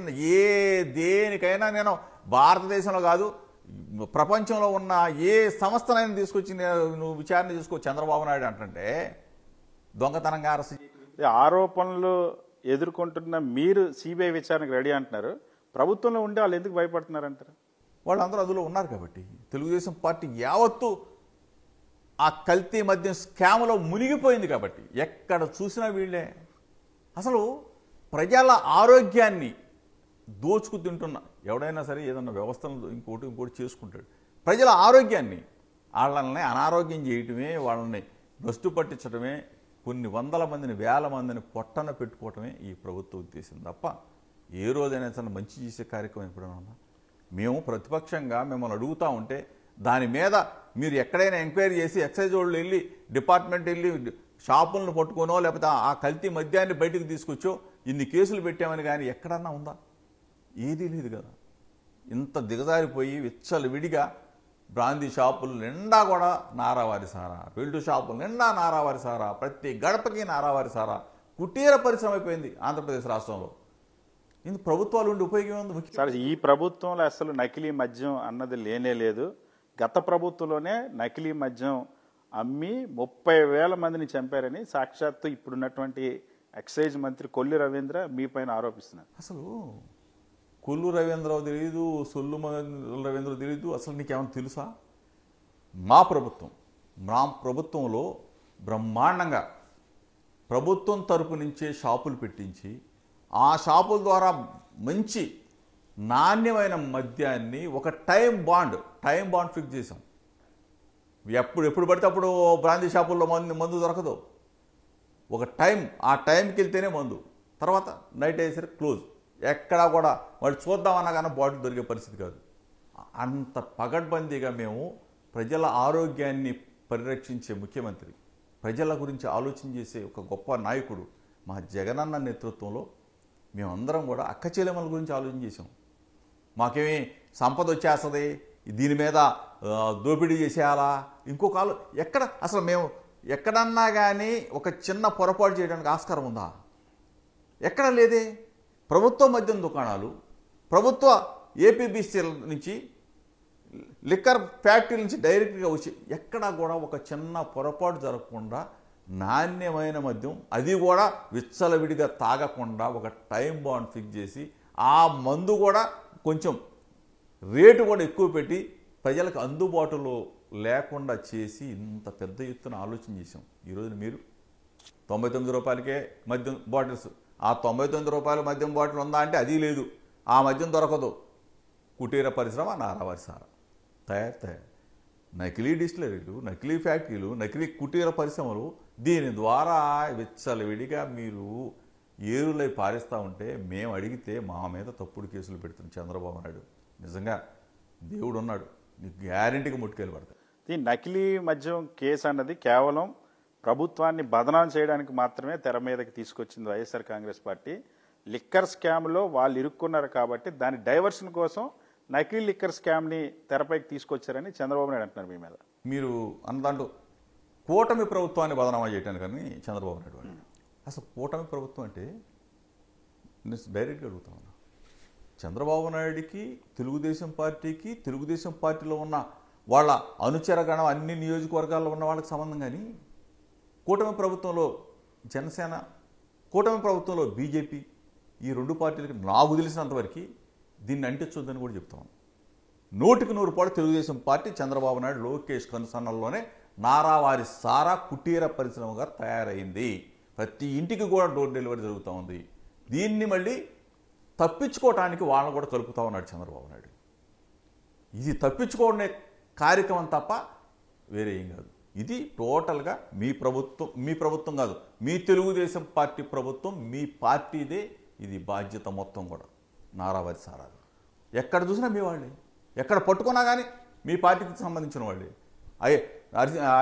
దేనికైనా నేను భారతదేశంలో కాదు ప్రపంచంలో ఉన్న ఏ సంస్థనైనా తీసుకొచ్చి నువ్వు విచారణ చేసుకో చంద్రబాబు నాయుడు అంటే దొంగతనంగా అరెస్ట్. ఆరోపణలు ఎదుర్కొంటున్న మీరు సిబిఐ విచారణకు రెడీ అంటున్నారు, ప్రభుత్వంలో ఉండే వాళ్ళు ఎందుకు భయపడుతున్నారంటారు? వాళ్ళందరూ అందులో ఉన్నారు కాబట్టి. తెలుగుదేశం పార్టీ యావత్తు ఆ కల్తీ మద్యం స్కామ్లో మునిగిపోయింది కాబట్టి ఎక్కడ చూసినా వీళ్ళే. అసలు ప్రజల ఆరోగ్యాన్ని దోచుకు తింటున్న ఎవడైనా సరే ఏదన్నా వ్యవస్థను ఇంకోటి చేసుకుంటాడు. ప్రజల ఆరోగ్యాన్ని వాళ్ళని అనారోగ్యం చేయటమే, వాళ్ళని భ్రష్టు పట్టించడమే, కొన్ని వందల మందిని వేల మందిని పొట్టన పెట్టుకోవటమే ఈ ప్రభుత్వ ఉద్దేశం తప్ప ఏ రోజైనా సరే మంచి చేసే కార్యక్రమం ఎప్పుడైనా ఉందా? మేము ప్రతిపక్షంగా మిమ్మల్ని అడుగుతూ ఉంటే దాని మీద మీరు ఎక్కడైనా ఎంక్వైరీ చేసి ఎక్సైజ్ వాళ్ళు వెళ్ళి డిపార్ట్మెంట్ వెళ్ళి షాపులను పట్టుకోనో లేకపోతే ఆ కల్తీ మద్యాన్ని బయటకు తీసుకొచ్చో ఇన్ని కేసులు పెట్టామని కానీ ఎక్కడన్నా ఉందా? ఏదీ లేదు కదా. ఇంత దిగజారిపోయి విచ్చలవిడిగా బ్రాందీ షాపులు నిండా కూడా నారావారి సారా, బెల్టు షాపులు నిండా నారావారి సారా, ప్రతి గడపకి నారావారి సారా, కుటీర పరిశ్రమ అయిపోయింది ఆంధ్రప్రదేశ్ రాష్ట్రంలో. ఇది ప్రభుత్వాలు ఉండి ఉపయోగం ఉంది. సార్ ఈ ప్రభుత్వంలో అసలు నకిలీ మద్యం అన్నది లేనే లేదు. గత ప్రభుత్వంలోనే నకిలీ మద్యం అమ్మి 30,000 మందిని చంపారని సాక్షాత్తు ఇప్పుడున్నటువంటి ఎక్సైజ్ మంత్రి కొల్లు రవీంద్ర మీ పైన ఆరోపిస్తున్నారు. అసలు కొల్లు రవీంద్రరావు తెలియదు, సొల్లు రవీంద్ర తెలియదు, అసలు నీకేమైనా తెలుసా? మా ప్రభుత్వంలో బ్రహ్మాండంగా ప్రభుత్వం తరపు నుంచే షాపులు పెట్టించి ఆ షాపుల ద్వారా మంచి నాణ్యమైన మద్యాన్ని ఒక టైం బాండ్ ఫిక్స్ చేసాం. ఎప్పుడు పడితే అప్పుడు బ్రాందీ షాపుల్లో మందు దొరకదు. ఒక ఆ టైంకి వెళ్తేనే మందు, తర్వాత నైట్ అయ్యేసరికి క్లోజ్. ఎక్కడా కూడా వాళ్ళు చూద్దామన్నా కానీ బాటిల్ దొరికే పరిస్థితి కాదు. అంత పగడ్బందీగా మేము ప్రజల ఆరోగ్యాన్ని పరిరక్షించే ముఖ్యమంత్రి, ప్రజల గురించి ఆలోచన చేసే ఒక గొప్ప నాయకుడు మా జగనన్న నేతృత్వంలో మేమందరం కూడా అక్క చెల్లెమ్మల గురించి ఆలోచన చేసాం. మాకేమీ సంపద వచ్చేస్తుంది, దీని మీద దోపిడీ చేసేయాలా, ఇంకొక అసలు మేము ఎక్కడన్నా కానీ ఒక చిన్న పొరపాటు చేయడానికి ఆస్కారం ఉందా? ఎక్కడ లేదే. ప్రభుత్వ మద్యం దుకాణాలు, ప్రభుత్వ ఏపీబీసీల నుంచి, లిక్కర్ ఫ్యాక్టరీ నుంచి డైరెక్ట్గా వచ్చి ఎక్కడా కూడా ఒక చిన్న పొరపాటు జరగకుండా నాణ్యమైన మద్యం, అది కూడా విచ్చలవిడిగా తాగకుండా ఒక టైం బాండ్ ఫిక్స్ చేసి ఆ మందు కూడా కొంచెం రేటు కూడా ఎక్కువ పెట్టి ప్రజలకు అందుబాటులో లేకుండా చేసి ఇంత పెద్ద ఎత్తున ఆలోచన చేసాం. ఈరోజు మీరు 99 రూపాయలకే మద్యం బాటిల్స్, ఆ 99 రూపాయల మద్యం బాటిల్ ఉందా అంటే అది లేదు. ఆ మద్యం దొరకదు. కుటీర పరిశ్రమ, నారావారి సారా తయారు నకిలీ డిస్టిలరీలు, నకిలీ ఫ్యాక్టరీలు, నకిలీ కుటీర పరిశ్రమలు, దీని ద్వారా విచ్చలవిడిగా మీరు ఏరులై పారిస్తూ ఉంటే మేము అడిగితే మా మీద తప్పుడు కేసులు పెడుతున్న చంద్రబాబు నాయుడు నిజంగా దేవుడు ఉన్నాడు, నీకు గ్యారెంటీగా ముట్టుకెళ్ళి పడతాయి. ఈ నకిలీ మద్యం కేసు అన్నది కేవలం ప్రభుత్వాన్ని బదనాం చేయడానికి మాత్రమే తెర మీదకి తీసుకొచ్చింది వైఎస్ఆర్ కాంగ్రెస్ పార్టీ. లిక్కర్ స్కామ్లో వాళ్ళు ఇరుక్కున్నారు కాబట్టి దాని డైవర్షన్ కోసం నకిలీ లిక్కర్ స్కామ్ని తెరపైకి తీసుకొచ్చారని చంద్రబాబు నాయుడు అంటున్నారు మీ మీద. మీరు అన్నదాంట్లో కూటమి ప్రభుత్వాన్ని బదనామా చేయడానికి కానీ చంద్రబాబు నాయుడు వాళ్ళు అసలు కూటమి ప్రభుత్వం అంటే నేను డైరెక్ట్గా అడుగుతా ఉన్నా. చంద్రబాబు నాయుడికి తెలుగుదేశం పార్టీలో ఉన్న వాళ్ళ అనుచరగణం అన్ని నియోజకవర్గాల్లో ఉన్న వాళ్ళకి సంబంధం, కానీ కూటమి ప్రభుత్వంలో జనసేన, కూటమి ప్రభుత్వంలో బీజేపీ, ఈ రెండు పార్టీలకి నాకు తెలిసినంతవరకు దీన్ని అంటించొద్దని కూడా చెప్తాను. 100% తెలుగుదేశం పార్టీ చంద్రబాబు నాయుడు లోకేష్ కనుసన్నల్లోనే నారావారి సారా కుటీర పరిశ్రమగా తయారైంది. ప్రతి ఇంటికి కూడా డోర్ డెలివరీ జరుగుతూ ఉంది. దీన్ని మళ్ళీ తప్పించుకోవటానికి వాళ్ళని కూడా కలుపుతూ ఉన్నాడు చంద్రబాబు నాయుడు. ఇది తప్పించుకోవడమే కార్యక్రమం తప్ప వేరే ఏం కాదు. ఇది టోటల్గా మీ ప్రభుత్వం కాదు, మీ తెలుగుదేశం పార్టీ ప్రభుత్వం, మీ పార్టీదే ఇది బాధ్యత మొత్తం కూడా. నారావారి సారాలు ఎక్కడ చూసినా మీ వాళ్ళే, ఎక్కడ పట్టుకున్నా కానీ మీ పార్టీకి సంబంధించిన వాళ్ళే.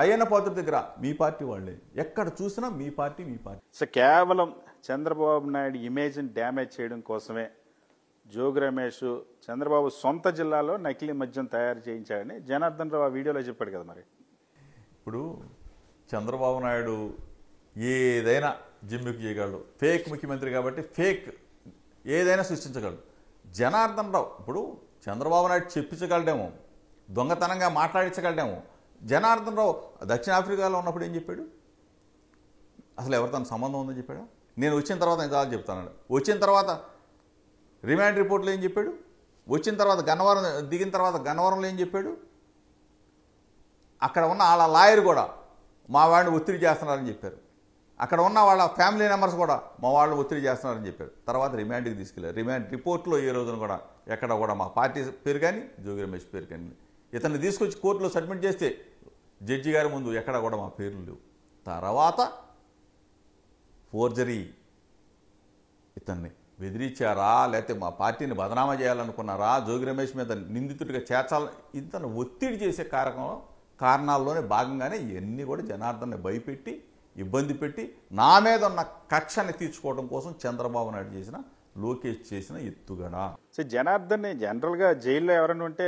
అయ్యన్న పాత్ర దగ్గర మీ పార్టీ వాళ్ళే, ఎక్కడ చూసినా మీ పార్టీ. సో కేవలం చంద్రబాబు నాయుడు ఇమేజ్ని డ్యామేజ్ చేయడం కోసమే జోగి రమేష్ చంద్రబాబు సొంత జిల్లాలో నకిలీ మద్యం తయారు చేయించాడని జనార్దన్ రావు ఆ వీడియోలో చెప్పాడు కదా. మరి ఇప్పుడు చంద్రబాబు నాయుడు ఏదైనా జిమ్మికి చేయగలడు, ఫేక్ ముఖ్యమంత్రి కాబట్టి ఫేక్ ఏదైనా సృష్టించగలడు. జనార్దన్ రావు ఇప్పుడు చంద్రబాబు నాయుడు చెప్పించగలడేమో, దొంగతనంగా మాట్లాడించగలడేమో. జనార్దన్ రావు దక్షిణాఫ్రికాలో ఉన్నప్పుడు ఏం చెప్పాడు? అసలు ఎవరితో సంబంధం ఉందని చెప్పాడు? నేను వచ్చిన తర్వాత ఇంకా చెప్తాను. వచ్చిన తర్వాత రిమాండ్ రిపోర్ట్లో ఏం చెప్పాడు? వచ్చిన తర్వాత గన్నవరం దిగిన తర్వాత గన్నవరంలో ఏం చెప్పాడు? అక్కడ ఉన్న వాళ్ళ లాయర్ కూడా మా వాడిని ఒత్తిడి చేస్తున్నారని చెప్పారు. అక్కడ ఉన్న వాళ్ళ ఫ్యామిలీ మెంబర్స్ కూడా మా వాళ్ళు ఒత్తిడి చేస్తున్నారని చెప్పారు. తర్వాత రిమాండ్కి తీసుకెళ్ళారు. రిమాండ్ రిపోర్ట్లో ఏ రోజున కూడా ఎక్కడ కూడా మా పార్టీ పేరు కానీ జోగి రమేష్ పేరు కానీ ఇతన్ని తీసుకొచ్చి కోర్టులో సబ్మిట్ చేస్తే జడ్జి గారి ముందు ఎక్కడ కూడా మా పేర్లు లేవు. తర్వాత ఫోర్జరీ, ఇతన్ని బెదిరించారా లేకపోతే మా పార్టీని బదనామా చేయాలనుకున్నారా, జోగి రమేష్ మీద నిందితుడిగా చేర్చాలని ఇతను ఒత్తిడి చేసే కారణాల్లోనే భాగంగానే ఇవన్నీ కూడా జనార్దన్ని భయపెట్టి ఇబ్బంది పెట్టి నా మీద ఉన్న కక్షని తీర్చుకోవడం కోసం చంద్రబాబు నాయుడు చేసిన, లోకేష్ చేసిన ఎత్తుగడ. సో జనార్దన్ని జనరల్గా జైల్లో ఎవరైనా ఉంటే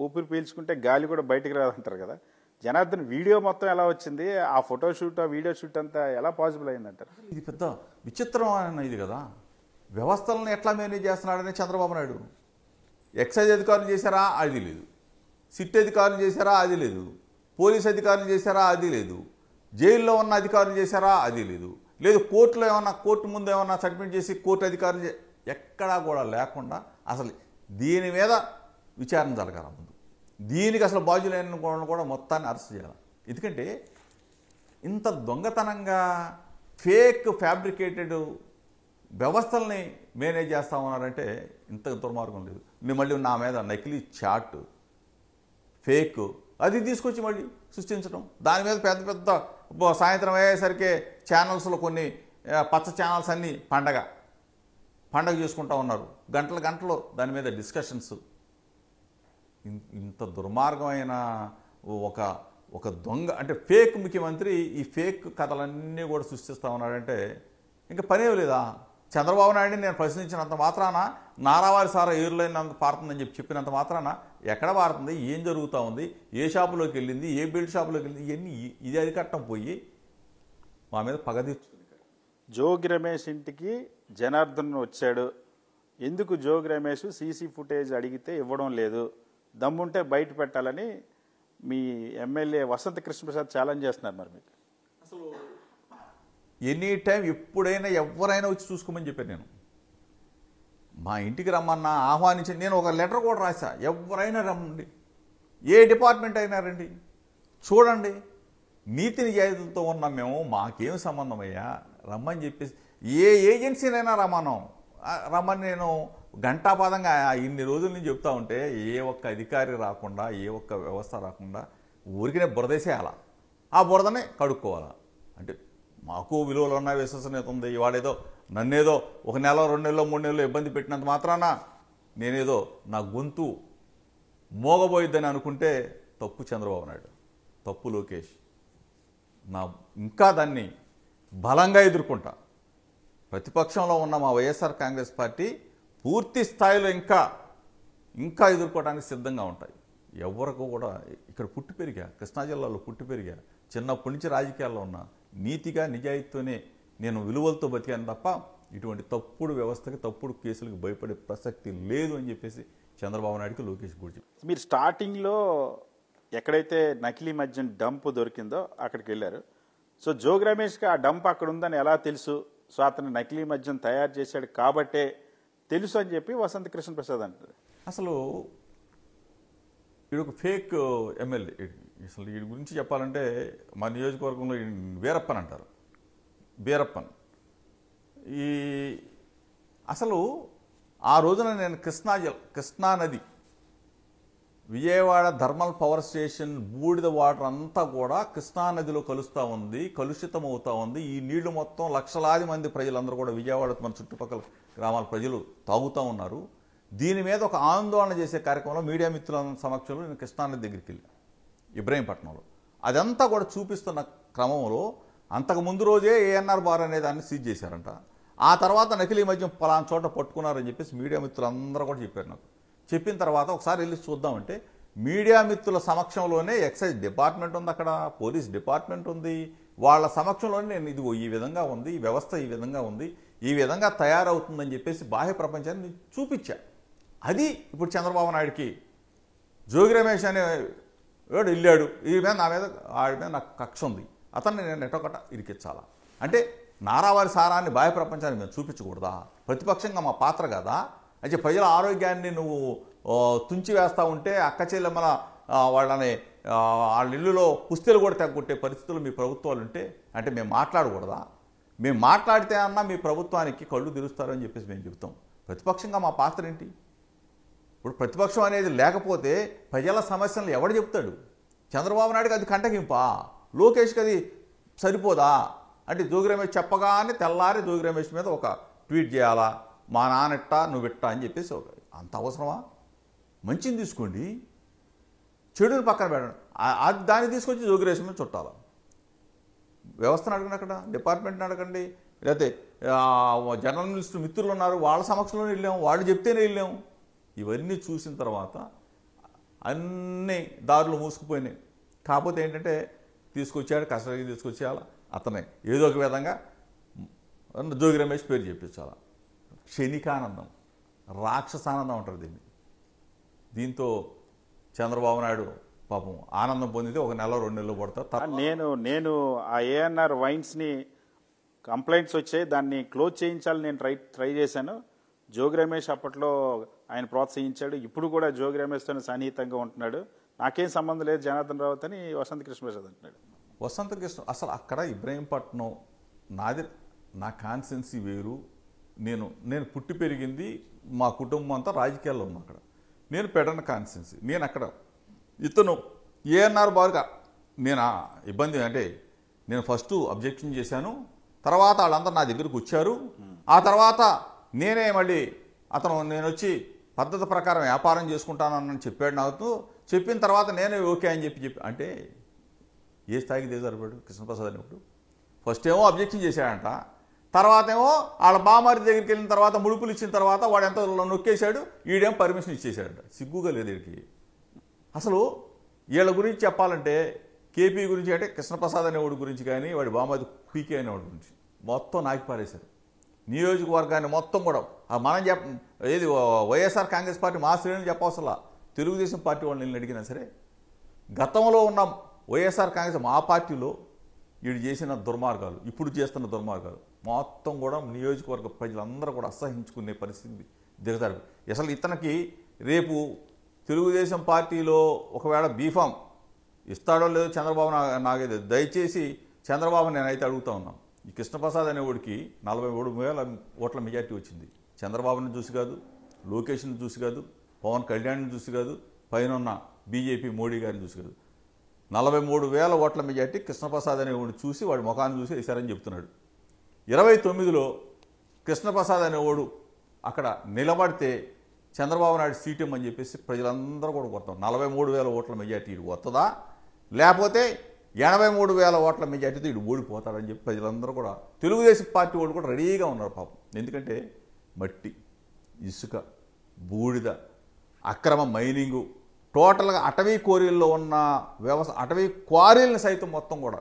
ఊపిరి పీల్చుకుంటే గాలి కూడా బయటికి రాదంటారు కదా. జనార్దన్ వీడియో మొత్తం ఎలా వచ్చింది, ఆ ఫోటో షూట్ ఆ వీడియో షూట్ అంతా ఎలా పాసిబుల్ అయిందంటారు? ఇది పెద్ద విచిత్రమైన ఇది కదా. వ్యవస్థలను ఎట్లా మేనేజ్ చేస్తున్నాడని చంద్రబాబు నాయుడు. ఎక్సైజ్ అధికారులు చేశారా? అది లేదు. సిట్ అధికారులు చేశారా? అది లేదు. పోలీస్ అధికారులు చేశారా? అది లేదు. జైల్లో ఉన్న అధికారులు చేశారా? అది లేదు. లేదు కోర్టులో ఏమన్నా, కోర్టు ముందు ఏమన్నా సబ్మిట్ చేసి కోర్టు అధికారులు ఎక్కడా కూడా లేకుండా అసలు దీని మీద విచారణ జరగాలి. ముందు దీనికి అసలు బాధ్యులైన కూడా మొత్తాన్ని అరెస్ట్ చేయాలి. ఎందుకంటే ఇంత దొంగతనంగా ఫేక్ ఫ్యాబ్రికేటెడ్ వ్యవస్థల్ని మేనేజ్ చేస్తా ఉన్నారంటే ఇంత దుర్మార్గం లేదు. నేను మళ్ళీ నా మీద నకిలీ చాట్, ఫేక్ అది తీసుకొచ్చి మళ్ళీ సృష్టించడం, దాని మీద పెద్ద పెద్ద సాయంత్రం అయ్యేసరికి ఛానల్స్లో కొన్ని పచ్చ ఛానల్స్ అన్నీ పండగ చేసుకుంటూ ఉన్నారు. గంటలు దాని మీద డిస్కషన్స్. ఇంత దుర్మార్గమైన ఒక దొంగ అంటే ఫేక్ ముఖ్యమంత్రి ఈ ఫేక్ కథలన్నీ కూడా సృష్టిస్తూ ఉన్నాడంటే ఇంకా పనేం లేదా? చంద్రబాబు నాయుడిని నేను ప్రశ్నించినంత మాత్రాన నారావారి సారా ఏరులైనంత పారుతుందని చెప్పినంత మాత్రాన ఎక్కడ పారుతుంది, ఏం జరుగుతూ ఉంది, ఏ షాపులోకి వెళ్ళింది, ఏ బెల్ట్ షాపులోకి వెళ్ళింది, ఇవన్నీ ఇది అధికట్టం పోయి మా మీద పగ తీర్చుకుంది. జోగి రమేష్ ఇంటికి జనార్దన్ వచ్చాడు. ఎందుకు జోగి రమేష్ సీసీ ఫుటేజ్ అడిగితే ఇవ్వడం లేదు, దమ్ముంటే బయట పెట్టాలని మీ ఎమ్మెల్యే వసంత కృష్ణప్రసాద్ ఛాలెంజ్ చేస్తున్నారు. మరి మీకు అసలు ఎనీ టైం ఎప్పుడైనా ఎవరైనా వచ్చి చూసుకోమని చెప్పాను. నేను మా ఇంటికి రమ్మన్నా ఆహ్వానించి నేను ఒక లెటర్ కూడా రాసా, ఎవరైనా రమ్మండి, ఏ డిపార్ట్మెంట్ అయినా రండి, చూడండి, నీతి నిజాయితీలతో ఉన్నాం మేము, మాకేం సంబంధం అయ్యా, రమ్మని చెప్పేసి ఏ ఏజెన్సీనైనా రమ్మని నేను గంటాపాదంగా ఇన్ని రోజుల నుంచి చెప్తా ఉంటే ఏ ఒక్క అధికారి రాకుండా ఏ ఒక్క వ్యవస్థ రాకుండా ఊరికినే బురదేసేయాల ఆ బురదనే కడుక్కోవాలా అంటే మాకు విలువలు ఉన్న విశ్వసనీయత ఉంది ఇవాళేదో నన్నేదో 1 నెల 2 నెలలో 3 నెలలు ఇబ్బంది పెట్టినంత మాత్రాన నేనేదో నా గొంతు మోగబోయిద్దని అనుకుంటే తప్పు చంద్రబాబు నాయుడు, తప్పు లోకేష్. ఇంకా దాన్ని బలంగా ఎదుర్కొంటా. ప్రతిపక్షంలో ఉన్న మా వైఎస్ఆర్ కాంగ్రెస్ పార్టీ పూర్తి స్థాయిలో ఇంకా ఎదుర్కోవడానికి సిద్ధంగా ఉంటాయి. ఎవరికి కూడా ఇక్కడ పుట్టి పెరిగా, కృష్ణా జిల్లాలో పుట్టి పెరిగా, చిన్నప్పటి నుంచి రాజకీయాల్లో ఉన్న నీతిగా నిజాయితీతోనే నేను విలువలతో బతికాను తప్ప ఇటువంటి తప్పుడు వ్యవస్థకి తప్పుడు కేసులకు భయపడే ప్రసక్తి లేదు అని చెప్పేసి చంద్రబాబు నాయుడుకి లోకేష్ కూడా చెప్పారు. మీరు స్టార్టింగ్లో ఎక్కడైతే నకిలీ మద్యం డంప్ దొరికిందో అక్కడికి వెళ్ళారు. సో జోగి రమేష్కి ఆ డంప్ అక్కడ ఉందని ఎలా తెలుసు? సో అతను నకిలీ మద్యం తయారు చేశాడు కాబట్టే తెలుసు అని చెప్పి వసంత కృష్ణ ప్రసాద్ అంటారు. అసలు వీడు ఒక ఫేక్ ఎమ్మెల్యే. అసలు వీడి గురించి చెప్పాలంటే మా నియోజకవర్గంలో వీరప్పన్ అంటారు, వీరప్పన్. అసలు ఆ రోజున నేను కృష్ణా నది విజయవాడ థర్మల్ పవర్ స్టేషన్ బూడిద వాటర్ అంతా కూడా కృష్ణానదిలో కలుస్తూ ఉంది, కలుషితం అవుతూ ఉంది. ఈ నీళ్లు మొత్తం లక్షలాది మంది ప్రజలందరూ కూడా విజయవాడ మన చుట్టుపక్కల గ్రామాల ప్రజలు తాగుతూ ఉన్నారు. దీని మీద ఒక ఆందోళన చేసే కార్యక్రమంలో మీడియా మిత్రుల సమక్షంలో నేను కృష్ణానది దగ్గరికి వెళ్ళాను ఇబ్రహీంపట్నంలో. అదంతా కూడా చూపిస్తున్న క్రమంలో అంతకు ముందు రోజే ఏఎన్ఆర్ బార్ అనే దాన్ని సీజ్ చేశారంట. ఆ తర్వాత నకిలీ మద్యం పలానా చోట పట్టుకున్నారని చెప్పేసి మీడియా మిత్రులందరూ కూడా చెప్పారు నాకు. చెప్పిన తర్వాత ఒకసారి వెళ్ళి చూద్దామంటే మీడియా మిత్రుల సమక్షంలోనే ఎక్సైజ్ డిపార్ట్మెంట్ ఉంది, అక్కడ పోలీస్ డిపార్ట్మెంట్ ఉంది, వాళ్ళ సమక్షంలోనే నేను ఇదిగో ఈ విధంగా ఉంది, ఈ వ్యవస్థ ఈ విధంగా ఉంది, ఈ విధంగా తయారవుతుందని చెప్పేసి బాహ్య ప్రపంచాన్ని చూపించా. అది ఇప్పుడు చంద్రబాబు నాయుడికి జోగి రమేష్ అనే వాడు వెళ్ళాడు, ఈ మీద నా మీద ఆడి మీద నాకు కక్ష ఉంది, అతన్ని నేను ఎటొకట ఇరికించాలా అంటే నారావారి సారాన్ని బాహ్య ప్రపంచాన్ని మేము చూపించకూడదా? ప్రతిపక్షంగా మా పాత్ర కదా అంటే ప్రజల ఆరోగ్యాన్ని నువ్వు తుంచివేస్తూ ఉంటే అక్క చెల్లెమ్మల వాళ్ళని వాళ్ళ ఇల్లులో పుస్తెలు కూడా తగ్గొట్టే పరిస్థితులు మీ ప్రభుత్వాలు ఉంటే అంటే మేము మాట్లాడకూడదా? మేము మాట్లాడితే అన్నా మీ ప్రభుత్వానికి కళ్ళు తెరుస్తారని చెప్పేసి మేము చెబుతాం. ప్రతిపక్షంగా మా పాత్ర ఏంటి? ఇప్పుడు ప్రతిపక్షం అనేది లేకపోతే ప్రజల సమస్యలను ఎవడు చెప్తాడు? చంద్రబాబు నాయుడుకి అది కంటగింపా, లోకేష్కి అది సరిపోదా? అంటే జోగి రమేష్ చెప్పగానే తెల్లారి జోగి రమేష్ మీద ఒక ట్వీట్ చేయాలా, మా నాన్నెట్టా నువ్వెట్టా అని చెప్పేసి అంత అవసరమా? మంచిని తీసుకోండి, చెడుని పక్కన పెట్టండి, దాన్ని తీసుకొచ్చి జోగి రమేష్ మీద చుట్టాల. వ్యవస్థను అడగండి, అక్కడ డిపార్ట్మెంట్ని అడగండి, లేకపోతే జర్నలిస్టు మిత్రులు ఉన్నారు వాళ్ళ సమక్షంలోనే వెళ్ళాము, వాళ్ళు చెప్తేనే వెళ్ళాము. ఇవన్నీ చూసిన తర్వాత అన్నీ దారులు మూసుకుపోయినాయి. కాకపోతే ఏంటంటే తీసుకొచ్చాడు, కస్టడీకి తీసుకొచ్చేయాల, అతనే ఏదో ఒక విధంగా జోగి రమేష్ పేరు చెప్పించాలా. క్షణికానందం, రాక్షసానందం అంటారు దీన్ని. దీంతో చంద్రబాబు నాయుడు పాపం ఆనందం పొందితే 1 నెల 2 నెలలు పడతారు. నేను ఆ ఏఎన్ఆర్ వైన్స్ని కంప్లైంట్స్ వచ్చాయి, దాన్ని క్లోజ్ చేయించాలని నేను ట్రై చేశాను. జోగి రమేష్ అప్పట్లో ఆయన ప్రోత్సహించాడు, ఇప్పుడు కూడా జోగి రమేష్తో సన్నిహితంగా ఉంటున్నాడు, నాకేం సంబంధం లేదు జనార్దన్ రావుత్ అని వసంత కృష్ణ ప్రసాద్ అంటున్నాడు. వసంత కృష్ణ అసలు అక్కడ ఇబ్రహీంపట్నం నాది, నా కాన్స్టెన్సీ వేరు. నేను పుట్టి పెరిగింది, మా కుటుంబం అంతా రాజకీయాల్లో ఉన్నాం. అక్కడ నేను పెడన కాన్స్టెన్సీ, నేను అక్కడ ఇతను ఏఎన్ఆర్ బార్గా నేను ఇబ్బంది అంటే నేను ఫస్ట్ అబ్జెక్షన్ చేశాను, తర్వాత వాళ్ళందరూ నా దగ్గరకు వచ్చారు. ఆ తర్వాత నేనే మళ్ళీ నేను వచ్చి పద్ధతి ప్రకారం వ్యాపారం చేసుకుంటానని చెప్పాడు నాకు. చెప్పిన తర్వాత నేనే ఓకే అని చెప్పి అంటే ఏ స్థాయికి దిగజారిపోయాడు కృష్ణప్రసాద్ అనేప్పుడు. ఫస్ట్ ఏమో అబ్జెక్షన్ చేశాడంట, తర్వాత ఏమో వాళ్ళ బామారి దగ్గరికి వెళ్ళిన తర్వాత ముడుపులు ఇచ్చిన తర్వాత వాడు ఎంత నొక్కేశాడు, ఈడేమో పర్మిషన్ ఇచ్చేసాడంట. సిగ్గుగా లేదు వీడికి. అసలు వీళ్ళ గురించి చెప్పాలంటే కేపీ గురించి అంటే కృష్ణప్రసాద్ అనేవాడి గురించి కానీ వాడి బామాది పీకే అనేవాడి గురించి మొత్తం నాకి పారేశారు. నియోజకవర్గాన్ని మొత్తం కూడా మనం ఏది వైఎస్ఆర్ కాంగ్రెస్ పార్టీ మా శ్రేణులు చెప్పవసలా, తెలుగుదేశం పార్టీ వాళ్ళని అడిగినా సరే గతంలో ఉన్న వైఎస్ఆర్ కాంగ్రెస్ మా పార్టీలో వీడు చేసిన దుర్మార్గాలు, ఇప్పుడు చేస్తున్న దుర్మార్గాలు మొత్తం కూడా నియోజకవర్గ ప్రజలందరూ కూడా అసహించుకునే పరిస్థితి దిగజారు. అసలు ఇతనికి రేపు తెలుగుదేశం పార్టీలో ఒకవేళ బీఫామ్ ఇస్తాడో లేదో చంద్రబాబు నాగేది, దయచేసి చంద్రబాబు నేనైతే అడుగుతా ఉన్నాం. ఈ కృష్ణప్రసాద్ అనేవాడికి 43,000 ఓట్ల మెజార్టీ వచ్చింది. చంద్రబాబుని చూసి కాదు, లోకేష్ని చూసి కాదు, పవన్ కళ్యాణ్ని చూసి కాదు, పైన ఉన్న బీజేపీ మోడీ గారిని చూసి కాదు. 43,000 ఓట్ల మెజార్టీ కృష్ణప్రసాద్ అనేవాడు చూసి వాడి ముఖాన్ని చూసి వేశారని చెప్తున్నాడు. 29లో కృష్ణప్రసాద్ అనేవాడు అక్కడ నిలబడితే చంద్రబాబు నాయుడు సీట్ ఇమ్మని చెప్పేసి ప్రజలందరూ కూడా కొడతాం. 43,000 ఓట్ల మెజార్టీ ఇటు వస్తుందా, లేకపోతే 83,000 ఓట్ల మెజార్టీతో ఇటు ఓడిపోతాడని చెప్పి ప్రజలందరూ కూడా తెలుగుదేశం పార్టీ వాళ్ళు కూడా రెడీగా ఉన్నారు పాపం. ఎందుకంటే మట్టి, ఇసుక, బూడిద, అక్రమ మైనింగు, టోటల్గా అటవీ కోరీల్లో ఉన్న అటవీ క్వారీలను సైతం మొత్తం కూడా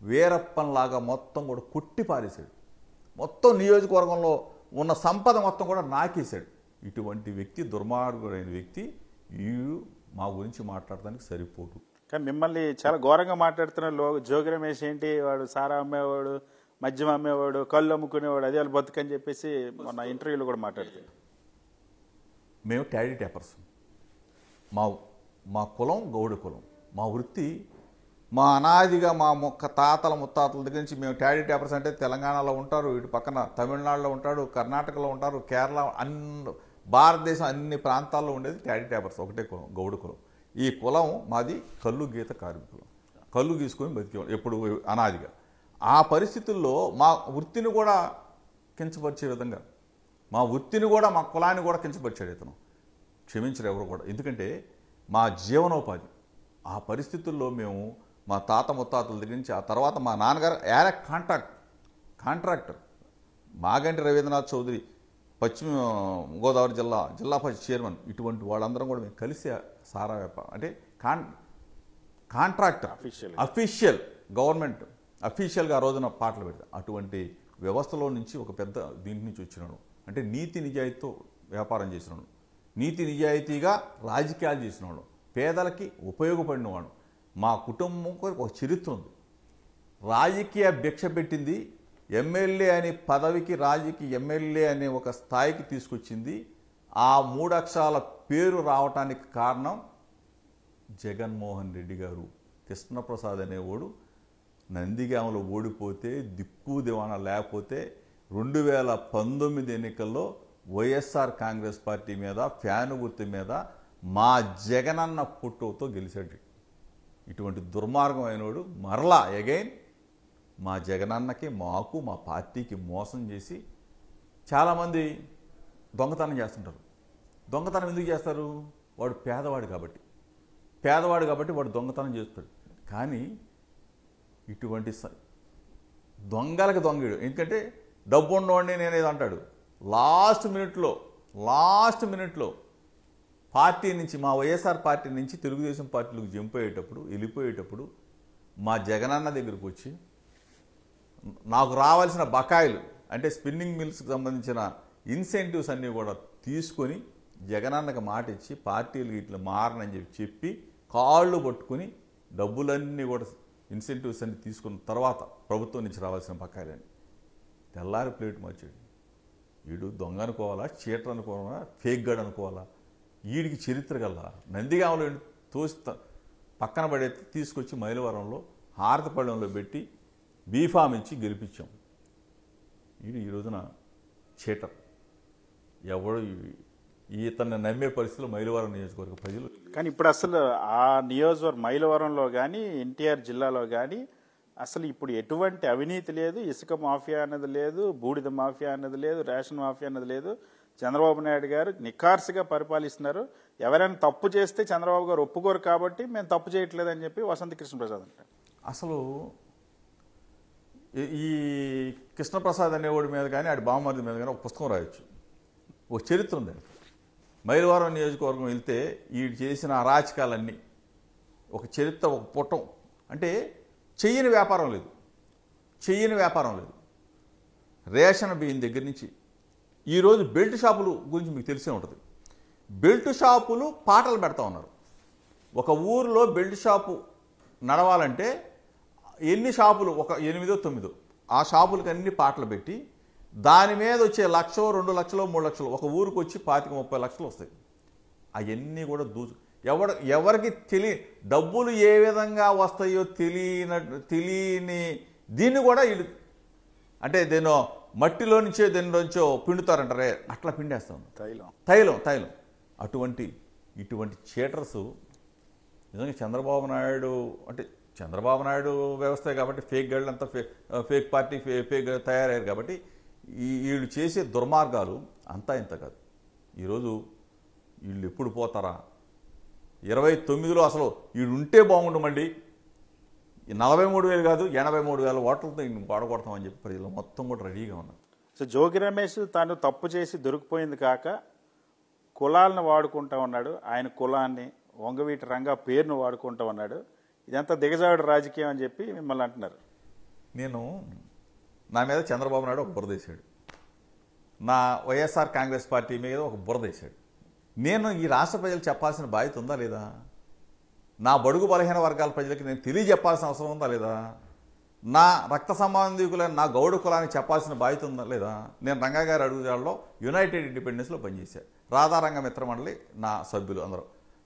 వీరప్పన్లాగా మొత్తం కూడా కొట్టి పారేశాడు. మొత్తం నియోజకవర్గంలో ఉన్న సంపద మొత్తం కూడా నాకేశాడు. ఇటువంటి వ్యక్తి, దుర్మార్గుడైన వ్యక్తి మా గురించి మాట్లాడడానికి సరిపోదు. కానీ మిమ్మల్ని చాలా ఘోరంగా మాట్లాడుతున్న జోగి రమేష్ ఏంటి, వాడు సారా అమ్మేవాడు, మద్యం అమ్మేవాడు, కళ్ళు అమ్ముకునేవాడు, అదే వాళ్ళు బతుకని చెప్పేసి మొన్న ఇంటర్వ్యూలో కూడా మాట్లాడుతారు. మేము ట్యాడీ ట్యాపర్స్. మా కులం గౌడ కులం. మా వృత్తి, మా అనాదిగా మా తాతల ముత్తాతల దగ్గర నుంచి మేము ట్యాడీ ట్యాపర్స్ అంటే తెలంగాణలో ఉంటారు, ఇటు పక్కన తమిళనాడులో ఉంటాడు, కర్ణాటకలో ఉంటారు, కేరళ, భారతదేశం అన్ని ప్రాంతాల్లో ఉండేది ట్యాడీ ట్యాపర్స్, ఒకటే కులం, గౌడ కులం. ఈ కులం మాది కళ్ళు గీత కార్మికులు. కళ్ళు గీసుకొని బతికేవాళ్ళు ఎప్పుడు అనాదిగా. ఆ పరిస్థితుల్లో మా వృత్తిని కూడా కించపరిచే విధంగా, మా వృత్తిని కూడా, మా కులాన్ని కూడా కించపరిచాడు ఇతను. క్షమించరు ఎవరు కూడా. ఎందుకంటే మా జీవనోపాధి. ఆ పరిస్థితుల్లో మేము మా తాత ముత్తాతల దగ్గర నుంచి, ఆ తర్వాత మా నాన్నగారు కాంట్రాక్టర్ మాగంటి రవీంద్రనాథ్ చౌదరి, పశ్చిమ గోదావరి జిల్లా పరిషత్ చైర్మన్, ఇటువంటి వాళ్ళందరం కూడా మేము కలిసి సారా వ్యాపారం అంటే కాంట్రాక్టర్, అఫీషియల్ గవర్నమెంట్ అఫీషియల్గా ఆ రోజున పాటలు పెడతాం. అటువంటి వ్యవస్థలో నుంచి ఒక పెద్ద దీని నుంచి వచ్చినాడు. అంటే నీతి నిజాయితీతో వ్యాపారం చేసినాడు, నీతి నిజాయితీగా రాజకీయాలు చేసినవాడు, పేదలకి ఉపయోగపడినవాడు. మా కుటుంబం ఒక చరిత్ర ఉంది. రాజకీయ భిక్ష పెట్టింది, ఎమ్మెల్యే అనే పదవికి, రాజకీయ ఎమ్మెల్యే అనే ఒక స్థాయికి తీసుకొచ్చింది. ఆ 3 అక్షరాల పేరు రావటానికి కారణం జగన్మోహన్ రెడ్డి గారు. కృష్ణప్రసాద్ అనేవాడు నందిగామలో ఓడిపోతే, దిక్కు దివాణా లేకపోతే 2019 ఎన్నికల్లో వైఎస్ఆర్ కాంగ్రెస్ పార్టీ మీద, ఫ్యాను గుర్తు మీద మా జగనన్న ఫోటోతో గెలిచాడు. ఇటువంటి దుర్మార్గం అయినోడు మరలా అగైన్ మా జగనన్నకి, మాకు, మా పార్టీకి మోసం చేసి, చాలామంది దొంగతనం చేస్తుంటారు. దొంగతనం ఎందుకు చేస్తారు? వాడు పేదవాడు కాబట్టి వాడు దొంగతనం చేస్తాడు. కానీ ఇటువంటి దొంగలకి దొంగడు. ఎందుకంటే డబ్బు ఉన్నవాడిని నేనేది అంటాడు. లాస్ట్ మినిట్లో పార్టీ నుంచి, మా వైఎస్ఆర్ పార్టీ నుంచి తెలుగుదేశం పార్టీలకు వెళ్ళిపోయేటప్పుడు మా జగనన్న దగ్గరకు వచ్చి నాకు రావాల్సిన బకాయిలు అంటే స్పిన్నింగ్ మిల్స్కి సంబంధించిన ఇన్సెంటివ్స్ అన్నీ కూడా తీసుకొని జగనన్నకు మాట ఇచ్చి పార్టీలు ఇట్లా మారనని చెప్పి కాళ్ళు పట్టుకుని డబ్బులన్నీ కూడా ఇన్సెంటివ్స్ అన్ని తీసుకున్న తర్వాత ప్రభుత్వం నుంచి రావాల్సిన బకాయిలని తెల్లారి ప్లేట్ మార్చాడు. వీడు దొంగ అనుకోవాలా, చీటర్ అనుకోవాలా, ఫేక్ గార్డ్ అనుకోవాలా? వీడికి చరిత్ర గల్లా. నందిగామలో పక్కన పడే తీసుకొచ్చి మైలవరంలో హారతపళ్ళెంలో పెట్టి బీఫామ్ ఇచ్చి గెలిపించాం. వీడు ఈ రోజున చీటర్. ఎవడు ఇతన్ని నమ్మే పరిస్థితుల్లో మైలవరం నియోజకవర్గ ప్రజలు. కానీ ఇప్పుడు అసలు ఆ నియోజకవర్గం మైలవరంలో కానీ, ఎన్టీఆర్ జిల్లాలో కానీ అసలు ఇప్పుడు ఎటువంటి అవినీతి లేదు. ఇసుక మాఫియా అన్నది లేదు, బూడిద మాఫియా అన్నది లేదు, రేషన్ మాఫియా అన్నది లేదు. చంద్రబాబు నాయుడు గారు నిఖార్సుగా పరిపాలిస్తున్నారు. ఎవరైనా తప్పు చేస్తే చంద్రబాబు గారు ఒప్పుకోరు కాబట్టి మేము తప్పు చేయట్లేదని చెప్పి వసంత కృష్ణప్రసాద్ అంటారు. అసలు ఈ కృష్ణప్రసాద్ అనేవాడి మీద కానీ, ఆడి బామ్మర్ది మీద కానీ ఒక పుస్తకం రాయొచ్చు. ఒక చరిత్ర ఉంది. మైలవరం నియోజకవర్గం వెళ్తే వీడు చేసిన అరాచకాలన్నీ ఒక చరిత్ర, ఒక పుటం. అంటే చెయ్యని వ్యాపారం లేదు. రేషన్ బియ్యం దగ్గర నుంచి ఈరోజు బెల్ట్ షాపులు గురించి మీకు తెలిసే ఉంటుంది. బెల్ట్ షాపులు పాటలు పెడతా ఉన్నారు. ఒక ఊరిలో బెల్ట్ షాపు నడవాలంటే ఎన్ని షాపులు, ఒక 8, 9 ఆ షాపులకి అన్ని పాటలు పెట్టి దాని మీద వచ్చే 1,00,000, 2,00,000, 3,00,000 ఒక ఊరికి వచ్చి 25-30 లక్షలు వస్తాయి. అవన్నీ కూడా ఎవరికి డబ్బులు ఏ విధంగా వస్తాయో తెలియని దీన్ని కూడా అంటే మట్టిలో నుంచే దీనిలోంచో పిండుతారంటారే అట్లా పిండేస్తాం. తైలం తైలం ఇటువంటి చీటర్స్ నిజంగా చంద్రబాబు నాయుడు అంటే చంద్రబాబు నాయుడు వ్యవస్థే కాబట్టి ఫేక్ గైడ్లు అంతా ఫేక్ పార్టీ ఫేక్ తయారయ్యారు కాబట్టి వీళ్ళు చేసే దుర్మార్గాలు అంతా ఇంత కాదు. ఈరోజు వీళ్ళు ఎప్పుడు పోతారా? 29లో అసలు వీళ్ళు ఉంటే బాగుండమండి, 43,000 కాదు 83,000 ఓట్లతో పాడగొడతామని చెప్పి ప్రజలు మొత్తం కూడా రెడీగా ఉన్నారు. సో జోగి రమేష్ తాను తప్పు చేసి దొరికిపోయింది కాక కులాలను వాడుకుంటా ఉన్నాడు, ఆయన కులాన్ని వంగవీటి రంగా పేరును వాడుకుంటా ఉన్నాడు. ఇదంతా దిగజాడు రాజకీయం అని చెప్పి మిమ్మల్ని అంటున్నారు. నా మీద చంద్రబాబు నాయుడు ఒక బురదేశాడు, నా వైఎస్ఆర్ కాంగ్రెస్ పార్టీ మీద ఒక బురదేశాడు. నేను ఈ రాష్ట్ర ప్రజలు చెప్పాల్సిన బాధ్యత ఉందా లేదా? నా బడుగు బలహీన వర్గాల ప్రజలకి నేను తెలియజెప్పాల్సిన అవసరం ఉందా లేదా? నా రక్త సంబంధికులైన నా గౌడ కులానికి చెప్పాల్సిన బాధ్యత ఉందా లేదా? నేను రంగా గారి అడుగుజాడలో యునైటెడ్ ఇండిపెండెన్స్లో పనిచేశాను. రాధారంగ మిత్ర మండలి నా సభ్యులు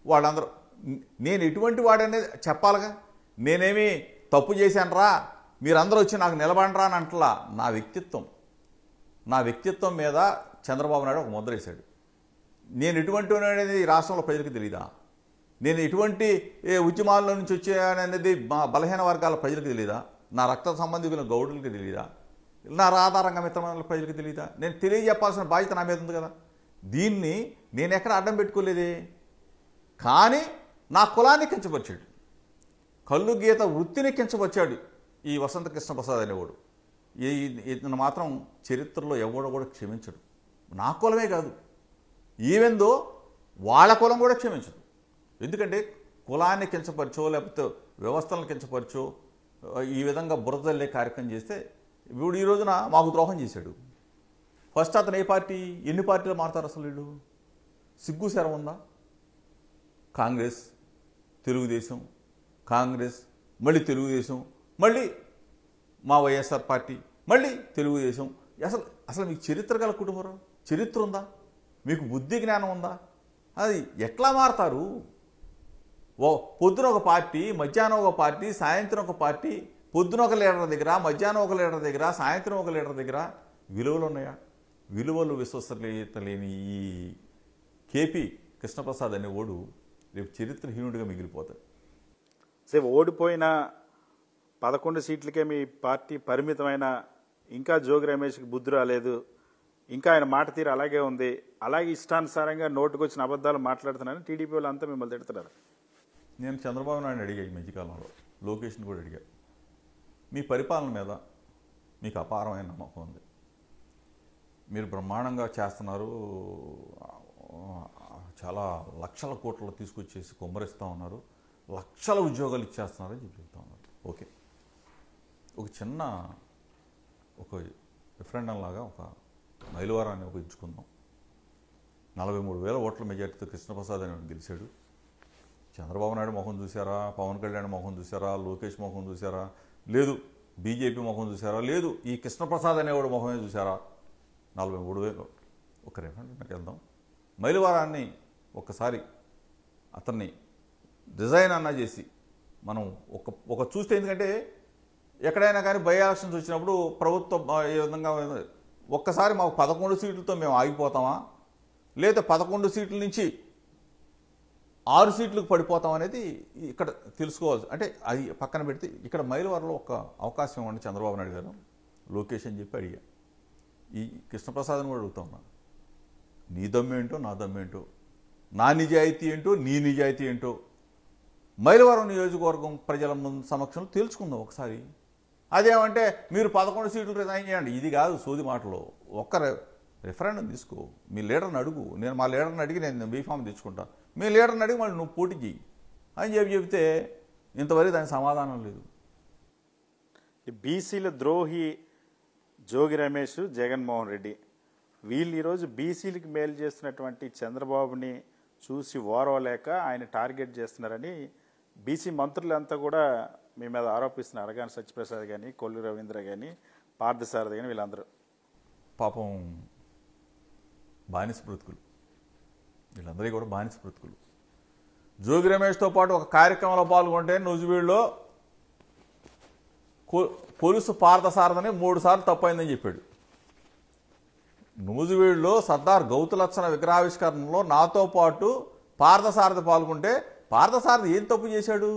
వాళ్ళందరూ నేను ఎటువంటి వాడనేది చెప్పాలిగా. నేనేమి తప్పు చేశానరా, మీరందరూ వచ్చి నాకు నిలబడరా అని అంటలా. నా వ్యక్తిత్వం మీద చంద్రబాబు నాయుడు ఒక ముద్ర వేశాడు. నేను ఎటువంటి అనేది ఈ రాష్ట్రంలో ప్రజలకు తెలియదా? నేను ఎటువంటి ఉద్యమాల్లో నుంచి వచ్చాననేది మా బలహీన వర్గాల ప్రజలకు తెలియదా? నా రక్త సంబంధికుల గౌడులకి తెలియదా? నా రాధారంగ మిత్రమైన ప్రజలకు తెలియదా? నేను తెలియజెప్పాల్సిన బాధ్యత నా మీద ఉంది కదా. దీన్ని నేను ఎక్కడ అడ్డం పెట్టుకోలేదే. కానీ నా కులాన్ని కించపరిచాడు, కళ్ళు గీత వృత్తిని కించపరిచాడు ఈ వసంత కృష్ణ ప్రసాద్ అనేవాడు. ఇతను మాత్రం చరిత్రలో ఎవడో కూడా క్షమించడు. నా కులమే కాదు, ఈవెందో వాళ్ళ కులం కూడా క్షమించదు. ఎందుకంటే కులాన్ని కించపరచో లేకపోతే వ్యవస్థలను కించపరచో ఈ విధంగా బురదల్లే కార్యక్రమం చేస్తే వీడు ఈ రోజున మాకు ద్రోహం చేశాడు. ఫస్ట్ అతను ఏ పార్టీ, ఎన్ని పార్టీలు మారుతారు అసలు? వీడు సిగ్గు శరం ఉందా? కాంగ్రెస్, తెలుగుదేశం, కాంగ్రెస్, మళ్ళీ తెలుగుదేశం, మళ్ళీ మా వైఎస్ఆర్ పార్టీ, మళ్ళీ తెలుగుదేశం. అసలు మీకు చరిత్ర గల కుటుంబం, చరిత్ర ఉందా? మీకు బుద్ధి జ్ఞానం ఉందా? అది ఎట్లా మారుతారు? పొద్దున ఒక పార్టీ, మధ్యాహ్నం ఒక పార్టీ, సాయంత్రం ఒక పార్టీ. పొద్దున ఒక లీడర్ దగ్గర, మధ్యాహ్నం ఒక లీడర్ దగ్గర, సాయంత్రం ఒక లీడర్ దగ్గర విలువలు ఉన్నాయా? విలువలు విశ్వసనీయత లేని ఈ కేపీ కృష్ణప్రసాద్ అనేవాడు రేపు చరిత్రహీనుడిగా మిగిలిపోతాడు. సరే, ఓడిపోయిన 11 సీట్లకే మీ పార్టీ పరిమితమైన ఇంకా జోగి రమేష్కి బుద్ధి రాలేదు, ఇంకా ఆయన మాట తీరు అలాగే ఉంది, అలాగే ఇష్టానుసారంగా నోటుకొచ్చిన అబద్ధాలు మాట్లాడుతున్నారని టీడీపీ వాళ్ళు అంతా మిమ్మల్ని తిడుతున్నారు. నేను చంద్రబాబు నాయుడు అడిగా ఈ మధ్యకాలంలో, లోకేష్ని కూడా అడిగా, మీ పరిపాలన మీద మీకు అపారమైన నమ్మకం ఉంది, మీరు బ్రహ్మాండంగా చేస్తున్నారు, చాలా లక్షల కోట్లు తీసుకొచ్చేసి కొమ్మరిస్తూ ఉన్నారు, లక్షల ఉద్యోగాలు ఇచ్చేస్తున్నారని చెప్తా ఉన్నారు. ఓకే, ఒక చిన్న రిఫరెండం లాగా ఒక మైలువారాన్ని ఎంచుకుందాం. 43,000 ఓట్ల మెజార్టీతో కృష్ణప్రసాద్ అని గెలిచాడు. చంద్రబాబు నాయుడు మొహం చూసారా? పవన్ కళ్యాణ్ మొహం చూసారా? లోకేష్ మొహం చూసారా? లేదు. బీజేపీ మొహం చూసారా? లేదు. ఈ కృష్ణప్రసాద్ అనేవాడు మొహమే చూసారా? 43,000. ఒక రిఫరెండంకి వెళ్దాం. మైలువారాన్ని ఒక్కసారి అతన్ని డిజైన్ అన్నా చేసి మనం ఒక చూస్తే, ఎందుకంటే ఎక్కడైనా కానీ బై ఎలక్షన్స్ వచ్చినప్పుడు ప్రభుత్వం ఏ విధంగా ఒక్కసారి మాకు 11 సీట్లతో మేము ఆగిపోతామా, లేదా 11 సీట్ల నుంచి 6 సీట్లకు పడిపోతాం అనేది ఇక్కడ తెలుసుకోవాలి. అంటే అది పక్కన పెడితే ఇక్కడ మైలవరంలో ఒక అవకాశం ఇవ్వండి చంద్రబాబు నాయుడు గారు, లోకేష్ అని చెప్పి అడిగా. ఈ కృష్ణప్రసాద్ని కూడా అడుగుతా ఉన్నా, నీ దమ్మేంటో నా దమ్మేంటో, నా నిజాయితీ ఏంటో నీ నిజాయితీ ఏంటో మైలవరం నియోజకవర్గం ప్రజల సమక్షంలో తెలుసుకుందాం ఒకసారి. అదేమంటే మీరు 11 సీట్లు రిజైన్ చేయండి, ఇది కాదు సోది మాటలు. ఒక్క రిఫరెండం తీసుకో, మీ లీడర్ని అడుగు. నేను మా లీడర్ని అడిగి నేను బీఫామ్ తెచ్చుకుంటా, మీ లీడర్ని అడిగి మళ్ళీ నువ్వు పోటీ చెయ్యి అని చెప్తే ఇంతవరకు దానికి సమాధానం లేదు. బీసీల ద్రోహి జోగి రమేష్, జగన్మోహన్ రెడ్డి వీళ్ళు ఈరోజు బీసీలకు మేలు చేస్తున్నటువంటి చంద్రబాబుని చూసి ఓరవలేక ఆయన టార్గెట్ చేస్తున్నారని బీసీ మంత్రులంతా కూడా మీ మీద ఆరోపిస్తున్నారు. అరగాని సత్యప్రసాద్ కానీ, కొల్లు రవీంద్ర కానీ, పార్థసారథి కానీ వీళ్ళందరూ పాపం బానిస బ్రతుకులు, వీళ్ళందరికీ కూడా బానిస బ్రతుకులు. జోగి రమేష్తో పాటు ఒక కార్యక్రమంలో పాల్గొంటే నూజివీడులో కొలుసు పార్థసారథిని 3 సార్లు తప్పైందని చెప్పాడు. నూజివీడులో సర్దార్ గౌతులచ్చన విగ్రహావిష్కరణలో నాతో పాటు పార్థసారథి పాల్గొంటే పార్థసారథి ఏం తప్పు చేశాడు?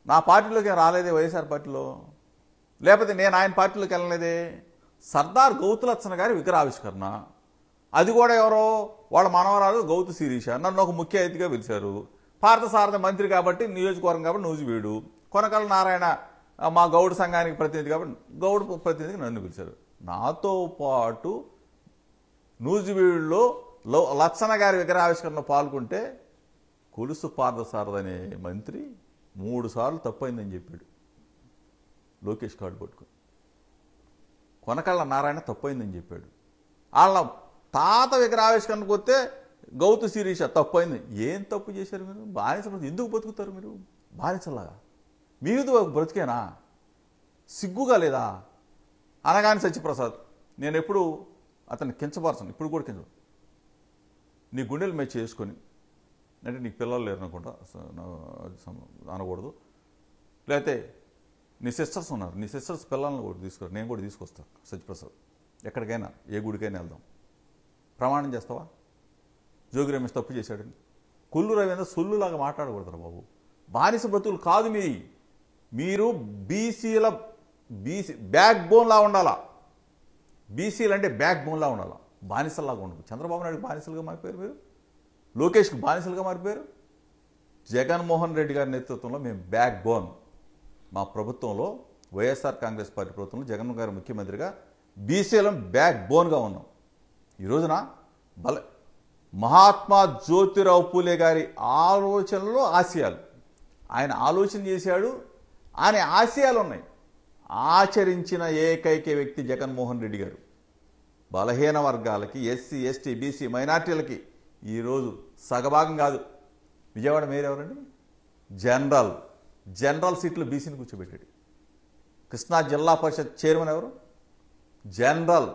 నా పార్టీలోకి ఏం రాలేదే, వైఎస్ఆర్ పార్టీలో, లేకపోతే నేను ఆయన పార్టీలోకి వెళ్ళలేదే. సర్దార్ గౌతులచ్చన గారి విగ్రహావిష్కరణ, అది కూడా ఎవరో వాళ్ళ మనవరాలు గౌతు శిరీష నన్ను ఒక ముఖ్య అతిథిగా పిలిచారు. పార్థసారథి మంత్రి కాబట్టి, నియోజకవర్గం కాబట్టి నూజివీడు, కొనకళ్ళ నారాయణ మా గౌడ్ సంఘానికి ప్రతినిధి కాబట్టి గౌడ్ ప్రతినిధికి నన్ను పిలిచారు. నాతో పాటు నూజివీడులో లచ్చన గారి విగ్రహావిష్కరణలో పాల్గొంటే కొలుసు పార్థసారథి అనే మంత్రి 3 సార్లు తప్పైందని చెప్పాడు లోకేష్ కార్డు పట్టుకుని. కొనకళ్ళ నారాయణ తప్పైందని చెప్పాడు. వాళ్ళ తాత విగ్రహావిష్కరణకు వస్తే గౌతు శిరీష తప్పైంది. ఏం తప్పు చేశారు మీరు? బానిస ఎందుకు బతుకుతారు మీరు బానిసలాగా? మీది ఒక బ్రతికేనా? సిగ్గుగా లేదా? అనగానే సత్యప్రసాద్, నేను ఎప్పుడు అతన్ని కించపరచను, ఇప్పుడు కూడా కించ, నీ గుండెలు మీద చేసుకొని, అంటే నీకు పిల్లలు లేరు అనుకుంటా అనకూడదు, లేకపోతే నీ సిస్టర్స్ ఉన్నారు, నీ సిస్టర్స్ పిల్లల్ని కూడా తీసుకురా, నేను కూడా తీసుకొస్తాను సత్యప్రసాద్, ఎక్కడికైనా ఏ గుడికైనా వెళ్దాం, ప్రమాణం చేస్తావా? జోగి రమేష్ తప్పు చేశాడని. కొల్లు రవీంద్ర సొల్లులాగా మాట్లాడకూడదురా బాబు. బానిస బ్రతుకులు కాదు మీరు బీసీ బ్యాక్ బోన్లా ఉండాలా. బీసీలు అంటే బ్యాక్ బోన్లా ఉండాలా, బానిసల్లాగా ఉండదు. చంద్రబాబు నాయుడు బానిసలుగా మారిపోయారు మీరు, లోకేష్కి బానిసలుగా మారిపోయారు. జగన్మోహన్ రెడ్డి గారి నేతృత్వంలో మేము బ్యాక్ బోన్, మా ప్రభుత్వంలో వైఎస్ఆర్ కాంగ్రెస్ పార్టీ ప్రభుత్వంలో జగన్ గారు ముఖ్యమంత్రిగా బీసీలం బ్యాక్ బోన్గా ఉన్నాం. ఈ రోజున మహాత్మా జ్యోతిరావు పూలే గారి ఆలోచనలు, ఆశయాలు, ఆయన ఆలోచన చేశాడు, ఆయన ఆశయాలు ఉన్నాయి. ఆచరించిన ఏకైక వ్యక్తి జగన్మోహన్ రెడ్డి గారు. బలహీన వర్గాలకి, ఎస్సీ ఎస్టీ బీసీ మైనార్టీలకి ఈరోజు సగభాగం కాదు. విజయవాడ మేయర్ ఎవరండి? జనరల్ సీట్లు బీసీని కూర్చోబెట్టాడు. కృష్ణా జిల్లా పరిషత్ చైర్మన్ ఎవరు? జనరల్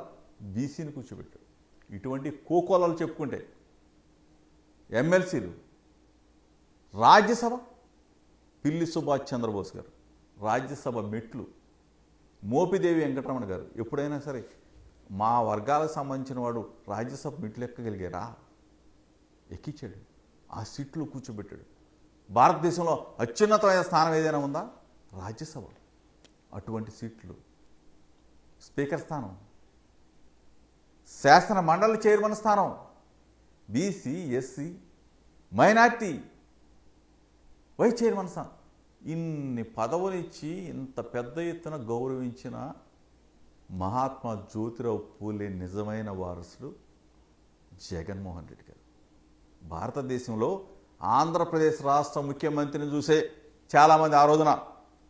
బీసీని కూర్చోబెట్టాడు. ఇటువంటి కోకోలలు చెప్పుకుంటే ఎమ్మెల్సీలు, రాజ్యసభ పిల్లి సుభాష్ చంద్రబోస్ గారు, రాజ్యసభ మెట్లు మోపిదేవి వెంకటరమణ గారు. ఎప్పుడైనా సరే మా వర్గాలకు సంబంధించిన వాడు రాజ్యసభ మెట్లు ఎక్కగలిగారా? ఎక్కించాడు, ఆ సీట్లు కూర్చోబెట్టాడు. భారతదేశంలో అత్యున్నతమైన స్థానం ఏదైనా ఉందా? రాజ్యసభ. అటువంటి సీట్లు, స్పీకర్ స్థానం, శాసన మండలి చైర్మన్ స్థానం, BC SC minority vice chairman స్థానం, ఇన్ని పదవులు ఇచ్చి ఇంత పెద్ద ఎత్తున గౌరవించిన మహాత్మా జ్యోతిరావు పూలే నిజమైన వారసుడు జగన్మోహన్ రెడ్డి గారు. భారతదేశంలో ఆంధ్రప్రదేశ్ రాష్ట్ర ముఖ్యమంత్రిని చూసే చాలామంది ఆ రోజున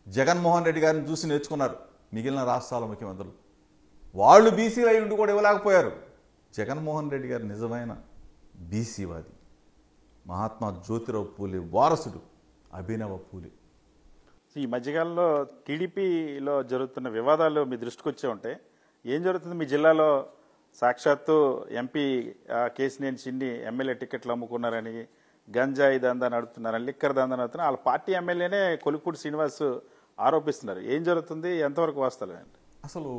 జగన్మోహన్ రెడ్డి గారిని చూసి నేర్చుకున్నారు. మిగిలిన రాష్ట్రాల ముఖ్యమంత్రులు వాళ్ళు బీసీలు అయి ఉండి కూడా ఇవ్వలేకపోయారు. జగన్మోహన్ రెడ్డి గారు నిజమైన బీసీవాది, మహాత్మా జ్యోతిరావు పూలే వారసుడు, అభినవ పూలే. ఈ మధ్యకాలంలో టీడీపీలో జరుగుతున్న వివాదాలు మీ దృష్టికి వచ్చే ఉంటాయి. ఏం జరుగుతుంది మీ జిల్లాలో? సాక్షాత్తు ఎంపీ కేసినేని చిన్ని ఎమ్మెల్యే టికెట్లు అమ్ముకున్నారని, గంజాయి దందా నడుపుతున్నారని, లిక్కర్ దందా నడుపుతున్నారు, వాళ్ళ పార్టీ ఎమ్మెల్యేనే కొలికూడి శ్రీనివాస్ ఆరోపిస్తున్నారు. ఏం జరుగుతుంది, ఎంతవరకు వాస్తవం? అసలు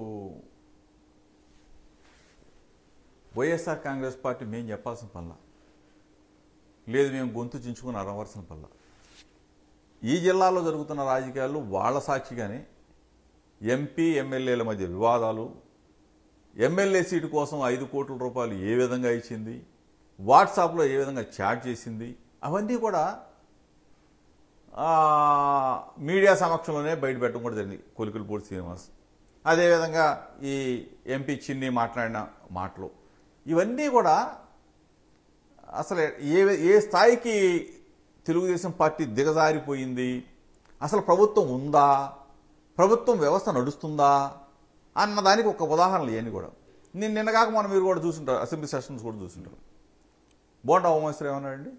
వైఎస్ఆర్ కాంగ్రెస్ పార్టీ మేము చెప్పాల్సిన పనుల లేదు, మేము గొంతు చించుకుని అరవలసిన పనుల. ఈ జిల్లాలో జరుగుతున్న రాజకీయాలు వాళ్ళ సాక్షిగానే ఎంపీ ఎమ్మెల్యేల మధ్య వివాదాలు, ఎమ్మెల్యే సీటు కోసం 5 కోట్ల రూపాయలు ఏ విధంగా ఇచ్చింది, వాట్సాప్లో ఏ విధంగా చాట్ చేసింది, అవన్నీ కూడా మీడియా సమక్షంలోనే బయటపెట్టడం కూడా జరిగింది కొలికలపూడి శ్రీనివాస్. అదేవిధంగా ఈ ఎంపీ చిన్ని మాట్లాడిన మాటలు, ఇవన్నీ కూడా అసలు ఏ స్థాయికి తెలుగుదేశం పార్టీ దిగజారిపోయింది, అసలు ప్రభుత్వం ఉందా, ప్రభుత్వం వ్యవస్థ నడుస్తుందా అన్నదానికి ఒక ఉదాహరణలు ఇవన్నీ కూడా. నేను నిన్నగాక మనం మీరు కూడా చూసుంటారు, అసెంబ్లీ సెషన్స్ కూడా చూసుంటారు. బోండా ఉమేశ్వర్ ఏమన్నాడండి?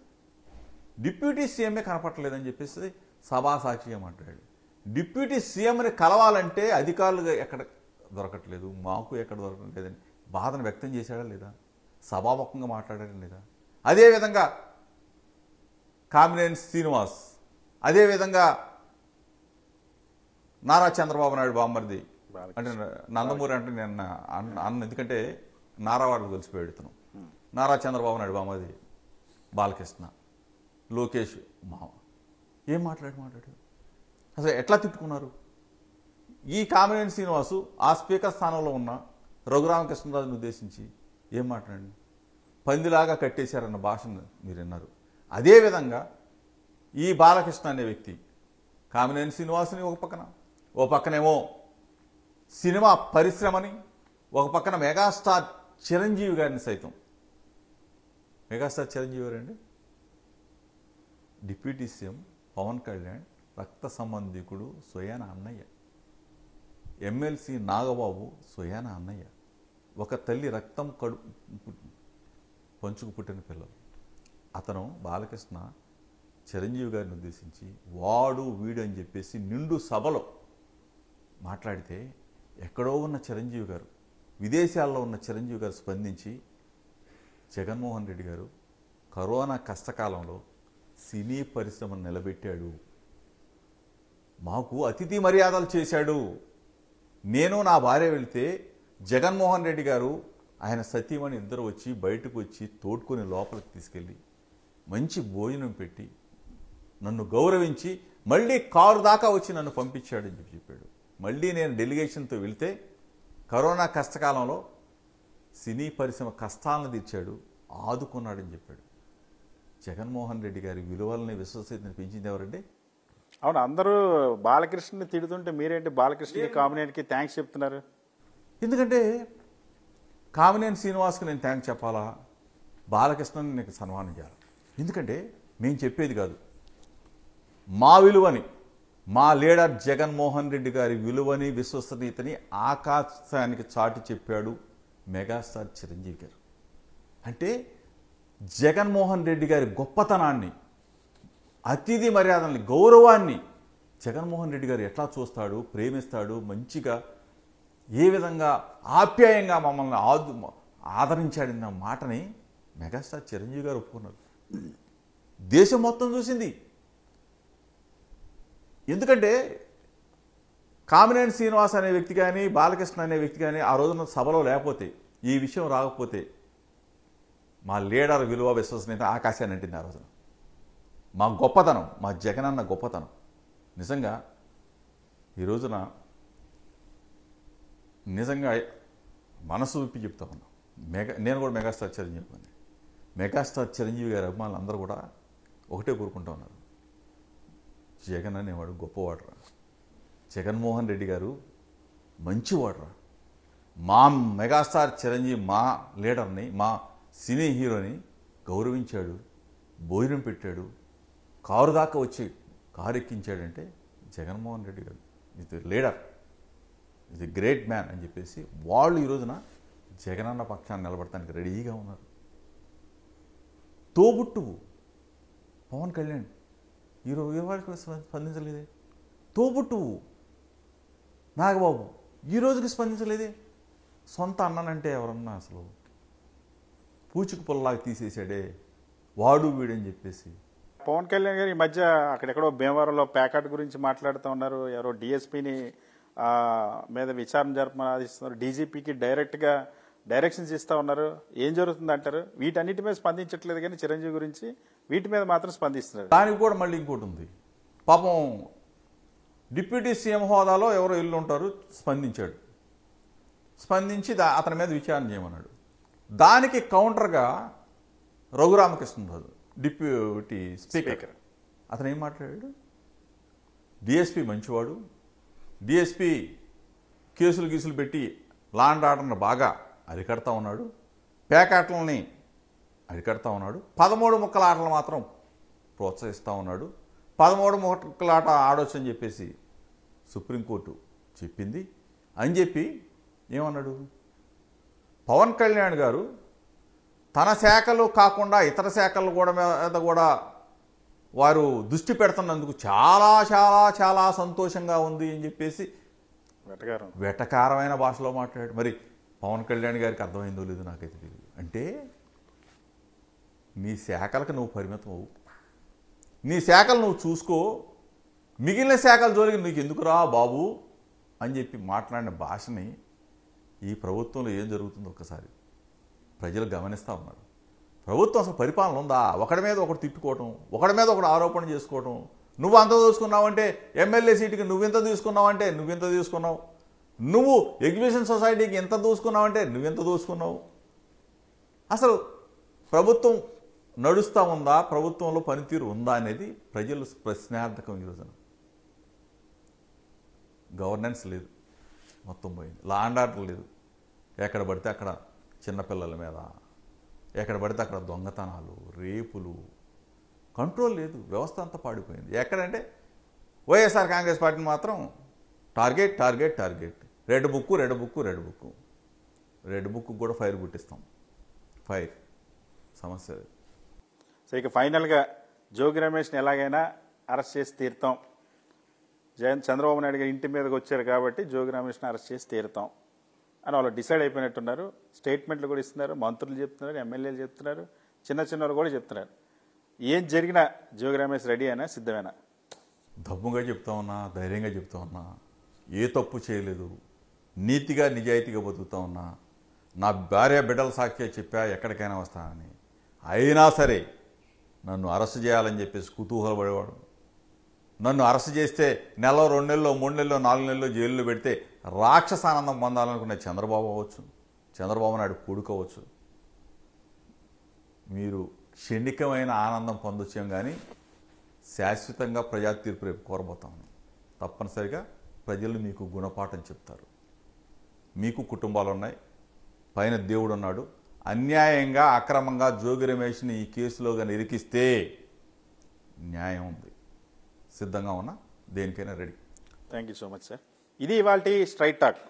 డిప్యూటీ సీఎంఏ కనపట్టలేదని చెప్పేసి సభా సాక్షిగా మాట్లాడాడు. డిప్యూటీ సీఎంని కలవాలంటే అధికారులుగా ఎక్కడ దొరకట్లేదు, మాకు ఎక్కడ దొరకట్లేదని బాధను వ్యక్తం చేశాడా లేదా? సభాముఖంగా మాట్లాడాడా లేదా? అదేవిధంగా కామినేని శ్రీనివాస్, అదేవిధంగా నారా చంద్రబాబు నాయుడు బామ్మర్ది అంటే నందమూరి అంటే నేను అన్న ఎందుకంటే నారా వాళ్ళు కలిసిపోయాడు ఇతను. నారా చంద్రబాబు నాయుడు బామ్మది బాలకృష్ణ, లోకేష్ మామ. ఏం మాట్లాడు అసలు ఎట్లా తిట్టుకున్నారు? ఈ కామినేని శ్రీనివాసు ఆ స్పీకర్ స్థానంలో ఉన్న రఘురామకృష్ణరాజును ఉద్దేశించి ఏం మాట్లాడండి? పందిలాగా కట్టేశారన్న భాషను మీరు విన్నారు. అదేవిధంగా ఈ బాలకృష్ణ అనే వ్యక్తి కామినేని శ్రీనివాసుని ఓ పక్కనేమో సినిమా పరిశ్రమని, ఒక పక్కన మెగాస్టార్ చిరంజీవి గారిని సైతం. మెగాస్టార్ చిరంజీవి గారండి డిప్యూటీ సీఎం పవన్ కళ్యాణ్ రక్త సంబంధికుడు, స్వయాన అన్నయ్య. ఎమ్మెల్సీ నాగబాబు స్వయాన అన్నయ్య. ఒక తల్లి రక్తం పంచుకు పుట్టిన పిల్లలు. అతను బాలకృష్ణ చిరంజీవి గారిని ఉద్దేశించి వాడు వీడు అని చెప్పేసి నిండు సభలో మాట్లాడితే ఎక్కడో ఉన్న చిరంజీవి గారు, విదేశాల్లో ఉన్న చిరంజీవి గారు స్పందించి జగన్మోహన్ రెడ్డి గారు కరోనా కష్టకాలంలో సినీ పరిశ్రమను నిలబెట్టాడు, మాకు అతిథి మర్యాదలు చేశాడు. నేను నా భార్య వెళితే జగన్మోహన్ రెడ్డి గారు ఆయన సతీమణి ఇద్దరు వచ్చి బయటకు వచ్చి తోడుకొని లోపలికి తీసుకెళ్ళి మంచి భోజనం పెట్టి నన్ను గౌరవించి మళ్ళీ కారు దాకా వచ్చి నన్ను పంపించాడని చెప్పాడు. మళ్ళీ నేను డెలిగేషన్తో వెళ్తే కరోనా కష్టకాలంలో సినీ పరిశ్రమ కష్టాలను తీర్చాడు, ఆదుకున్నాడని చెప్పాడు. జగన్మోహన్ రెడ్డి గారి విలువలని విశ్వసనీయతను పెంచింది ఎవరండి? అవును, అందరూ బాలకృష్ణని తిడుతుంటే మీరేంటి బాలకృష్ణకి కామినేనికి థ్యాంక్స్ చెప్తున్నారు? ఎందుకంటే కామినేని శ్రీనివాస్కి నేను థ్యాంక్స్ చెప్పాలా, బాలకృష్ణని నీకు సన్మానం చేయాలి. ఎందుకంటే మేము చెప్పేది కాదు, మా విలువని, మా లీడర్ జగన్మోహన్ రెడ్డి గారి విలువని విశ్వసనీయతని ఆకాశానికి చాటి చెప్పాడు మెగాస్టార్ చిరంజీవి గారు. అంటే జగన్మోహన్ రెడ్డి గారి గొప్పతనాన్ని, అతిథి మర్యాదల్ని, గౌరవాన్ని జగన్మోహన్ రెడ్డి గారు ఎట్లా చూస్తాడు, ప్రేమిస్తాడు, మంచిగా ఏ విధంగా ఆప్యాయంగా మమ్మల్ని ఆదరించాడన్న మాటని మెగాస్టార్ చిరంజీవి గారు ఒప్పుకున్నారు. దేశం మొత్తం చూసింది. ఎందుకంటే కామినేని శ్రీనివాస్ అనే వ్యక్తి కానీ, బాలకృష్ణ అనే వ్యక్తి కానీ ఆ రోజున సభలో లేకపోతే, ఈ విషయం రాకపోతే మా లీడర్ విలువ విశ్వసనీయత ఆకాశాన్ని అంటింది ఆ రోజున. మా గొప్పతనం, మా జగనన్న గొప్పతనం. నిజంగా ఈ రోజున నిజంగా మనసు విప్పి చెప్తా ఉన్నా. నేను కూడా మెగాస్టార్ చిరంజీవి అని, మెగాస్టార్ చిరంజీవి గారి అభిమానులు అందరూ కూడా ఒకటే కోరుకుంటా ఉన్నారు, జగన్ అనేవాడు గొప్పవాడురా, జగన్మోహన్ రెడ్డి గారు మంచివాడురా, మా మెగాస్టార్ చిరంజీవి మా లీడర్ని, మా సినీ హీరోని గౌరవించాడు, భోజనం పెట్టాడు, కారు దాకా వచ్చి కారు ఎక్కించాడంటే జగన్మోహన్ రెడ్డి గారు ఇది లీడర్, ఇది గ్రేట్ మ్యాన్ అని చెప్పేసి వాళ్ళు ఈ రోజున జగనన్న పక్షాన్ని నిలబడటానికి రెడీగా ఉన్నారు. తోబుట్టువు పవన్ కళ్యాణ్ ఈరోజు వాళ్ళకి స్పందించలేదే. తోబుట్టువు నాగబాబు ఈ రోజుకి స్పందించలేదే. సొంత అన్ననంటే ఎవరన్నా అసలు పూచిక పుల్లలాగా తీసేసాడే, వాడు వీడని చెప్పేసి. పవన్ కళ్యాణ్ గారు ఈ మధ్య అక్కడెక్కడో భీమవరంలో ప్యాకెట్ గురించి మాట్లాడుతూ ఉన్నారు. ఎవరో డిఎస్పీని మీద విచారణ జరపమని ఆదేశిస్తున్నారు, డీజీపీకి డైరెక్ట్గా డైరెక్షన్స్ ఇస్తూ ఉన్నారు. ఏం జరుగుతుంది అంటారు? వీటన్నిటి మీద స్పందించట్లేదు కానీ చిరంజీవి గురించి వీటి మీద మాత్రం స్పందిస్తున్నారు. దానికి కూడా మళ్ళీ ఇంకోటి ఉంది. పాపం డిప్యూటీ సీఎం హోదాలో ఎవరో ఇల్లు ఉంటారు, స్పందించాడు. స్పందించి అతని మీద విచారణ చేయమన్నాడు. దానికి కౌంటర్గా రఘురామకృష్ణరాజు డిప్యూటీ స్పీకర్ అతను ఏం మాట్లాడాడు? డిఎస్పీ మంచివాడు, డిఎస్పీ కేసులు గీసులు పెట్టి లా అండ్ ఆర్డర్ని బాగా అరికడతా ఉన్నాడు, పేకాటలని అరికడతా ఉన్నాడు, 13 ముక్కల ఆటలు మాత్రం ప్రోత్సహిస్తూ ఉన్నాడు, 13 ముక్కల ఆట ఆడొచ్చని చెప్పేసి సుప్రీంకోర్టు చెప్పింది అని చెప్పి ఏమన్నాడు? పవన్ కళ్యాణ్ గారు తన శాఖలు కాకుండా ఇతర శాఖలు కూడా మీద కూడా వారు దృష్టి పెడుతున్నందుకు చాలా చాలా చాలా సంతోషంగా ఉంది అని చెప్పేసి వెటకారమైన భాషలో మాట్లాడాడు. మరి పవన్ కళ్యాణ్ గారికి అర్థమైందో లేదో నాకైతే తెలియదు. అంటే నీ శాఖలకు నువ్వు పరిమితం అవు, నీ శాఖలు నువ్వు చూసుకో, మిగిలిన శాఖల జోలికి నీకు ఎందుకురా బాబు అని చెప్పి మాట్లాడిన భాషని ఈ ప్రభుత్వంలో ఏం జరుగుతుందో ఒకసారి ప్రజలు గమనిస్తూ ఉన్నారు. ప్రభుత్వం అసలు పరిపాలన ఉందా? ఒకడి మీద ఒకటి తిట్టుకోవటం, ఒకడి మీద ఒకటి ఆరోపణ చేసుకోవటం. నువ్వు అంత దోసుకున్నావంటే ఎమ్మెల్యే సీటుకి నువ్వెంత తీసుకున్నావంటే నువ్వెంత తీసుకున్నావు, నువ్వు ఎగ్జిబిషన్ సొసైటీకి ఎంత దోసుకున్నావంటే నువ్వెంత దోసుకున్నావు. అసలు ప్రభుత్వం నడుస్తూ ఉందా, ప్రభుత్వంలో పనితీరు ఉందా అనేది ప్రజలు ప్రశ్నార్థకం. ఈరోజున గవర్నెన్స్ లేదు, మొత్తం పోయింది. లా అండ్ ఆర్డర్ లేదు. ఎక్కడ పడితే అక్కడ చిన్నపిల్లల మీద, ఎక్కడ పడితే అక్కడ దొంగతనాలు, రేపులు, కంట్రోల్ లేదు. వ్యవస్థ అంతా పాడిపోయింది. ఎక్కడంటే వైఎస్ఆర్ కాంగ్రెస్ పార్టీని మాత్రం target target target, red book red book red book. Red book కూడా ఫైర్ పుట్టిస్తాం. ఫైర్ సమస్య. సో ఇక ఫైనల్గా జోగి రమేష్ని ఎలాగైనా అరెస్ట్ చేసి తీరుతాం, చంద్రబాబు నాయుడు గారి ఇంటి మీదకి వచ్చారు కాబట్టి జోగి రమేష్ని అరెస్ట్ చేసి తీరుతాం అని వాళ్ళు డిసైడ్ అయిపోయినట్టున్నారు. స్టేట్మెంట్లు కూడా ఇస్తున్నారు, మంత్రులు చెప్తున్నారు, ఎమ్మెల్యేలు చెప్తున్నారు, చిన్న వాళ్ళు కూడా చెప్తున్నారు. ఏం జరిగినా జోగి రమేష్ రెడీ అయినా సిద్ధమేనా? దమ్ముగా చెప్తా ఉన్నా, ధైర్యంగా చెప్తా ఉన్నా, ఏ తప్పు చేయలేదు, నీతిగా నిజాయితీగా బతుకుతా ఉన్నా, నా భార్య బిడ్డల సాక్షి చెప్పా ఎక్కడికైనా వస్తానని. అయినా సరే నన్ను అరెస్ట్ చేయాలని చెప్పేసి కుతూహలపడేవాడు. నన్ను అరెస్ట్ చేస్తే నెల 2 నెలలు 3 నెలలు 4 నెలలు జైల్లో పెడితే రాక్షస ఆనందం పొందాలనుకునే చంద్రబాబు అవ్వచ్చు, చంద్రబాబు నాయుడు కూడుకోవచ్చు. మీరు క్షణికమైన ఆనందం పొందొచ్చాం కానీ శాశ్వతంగా ప్రజా తీర్పు రేపు కోరబోతామని. తప్పనిసరిగా ప్రజలు మీకు గుణపాఠం చెప్తారు. మీకు కుటుంబాలు ఉన్నాయి, పైన దేవుడు ఉన్నాడు. అన్యాయంగా అక్రమంగా జోగి రమేష్ని ఈ కేసులో కానీ ఇరికిస్తే న్యాయం ఉంది. సిద్ధంగా ఉన్నా, దేనికైనా ready. Thank you so much sir. ఇది ఇవాల్టి స్ట్రైట్ టాక్.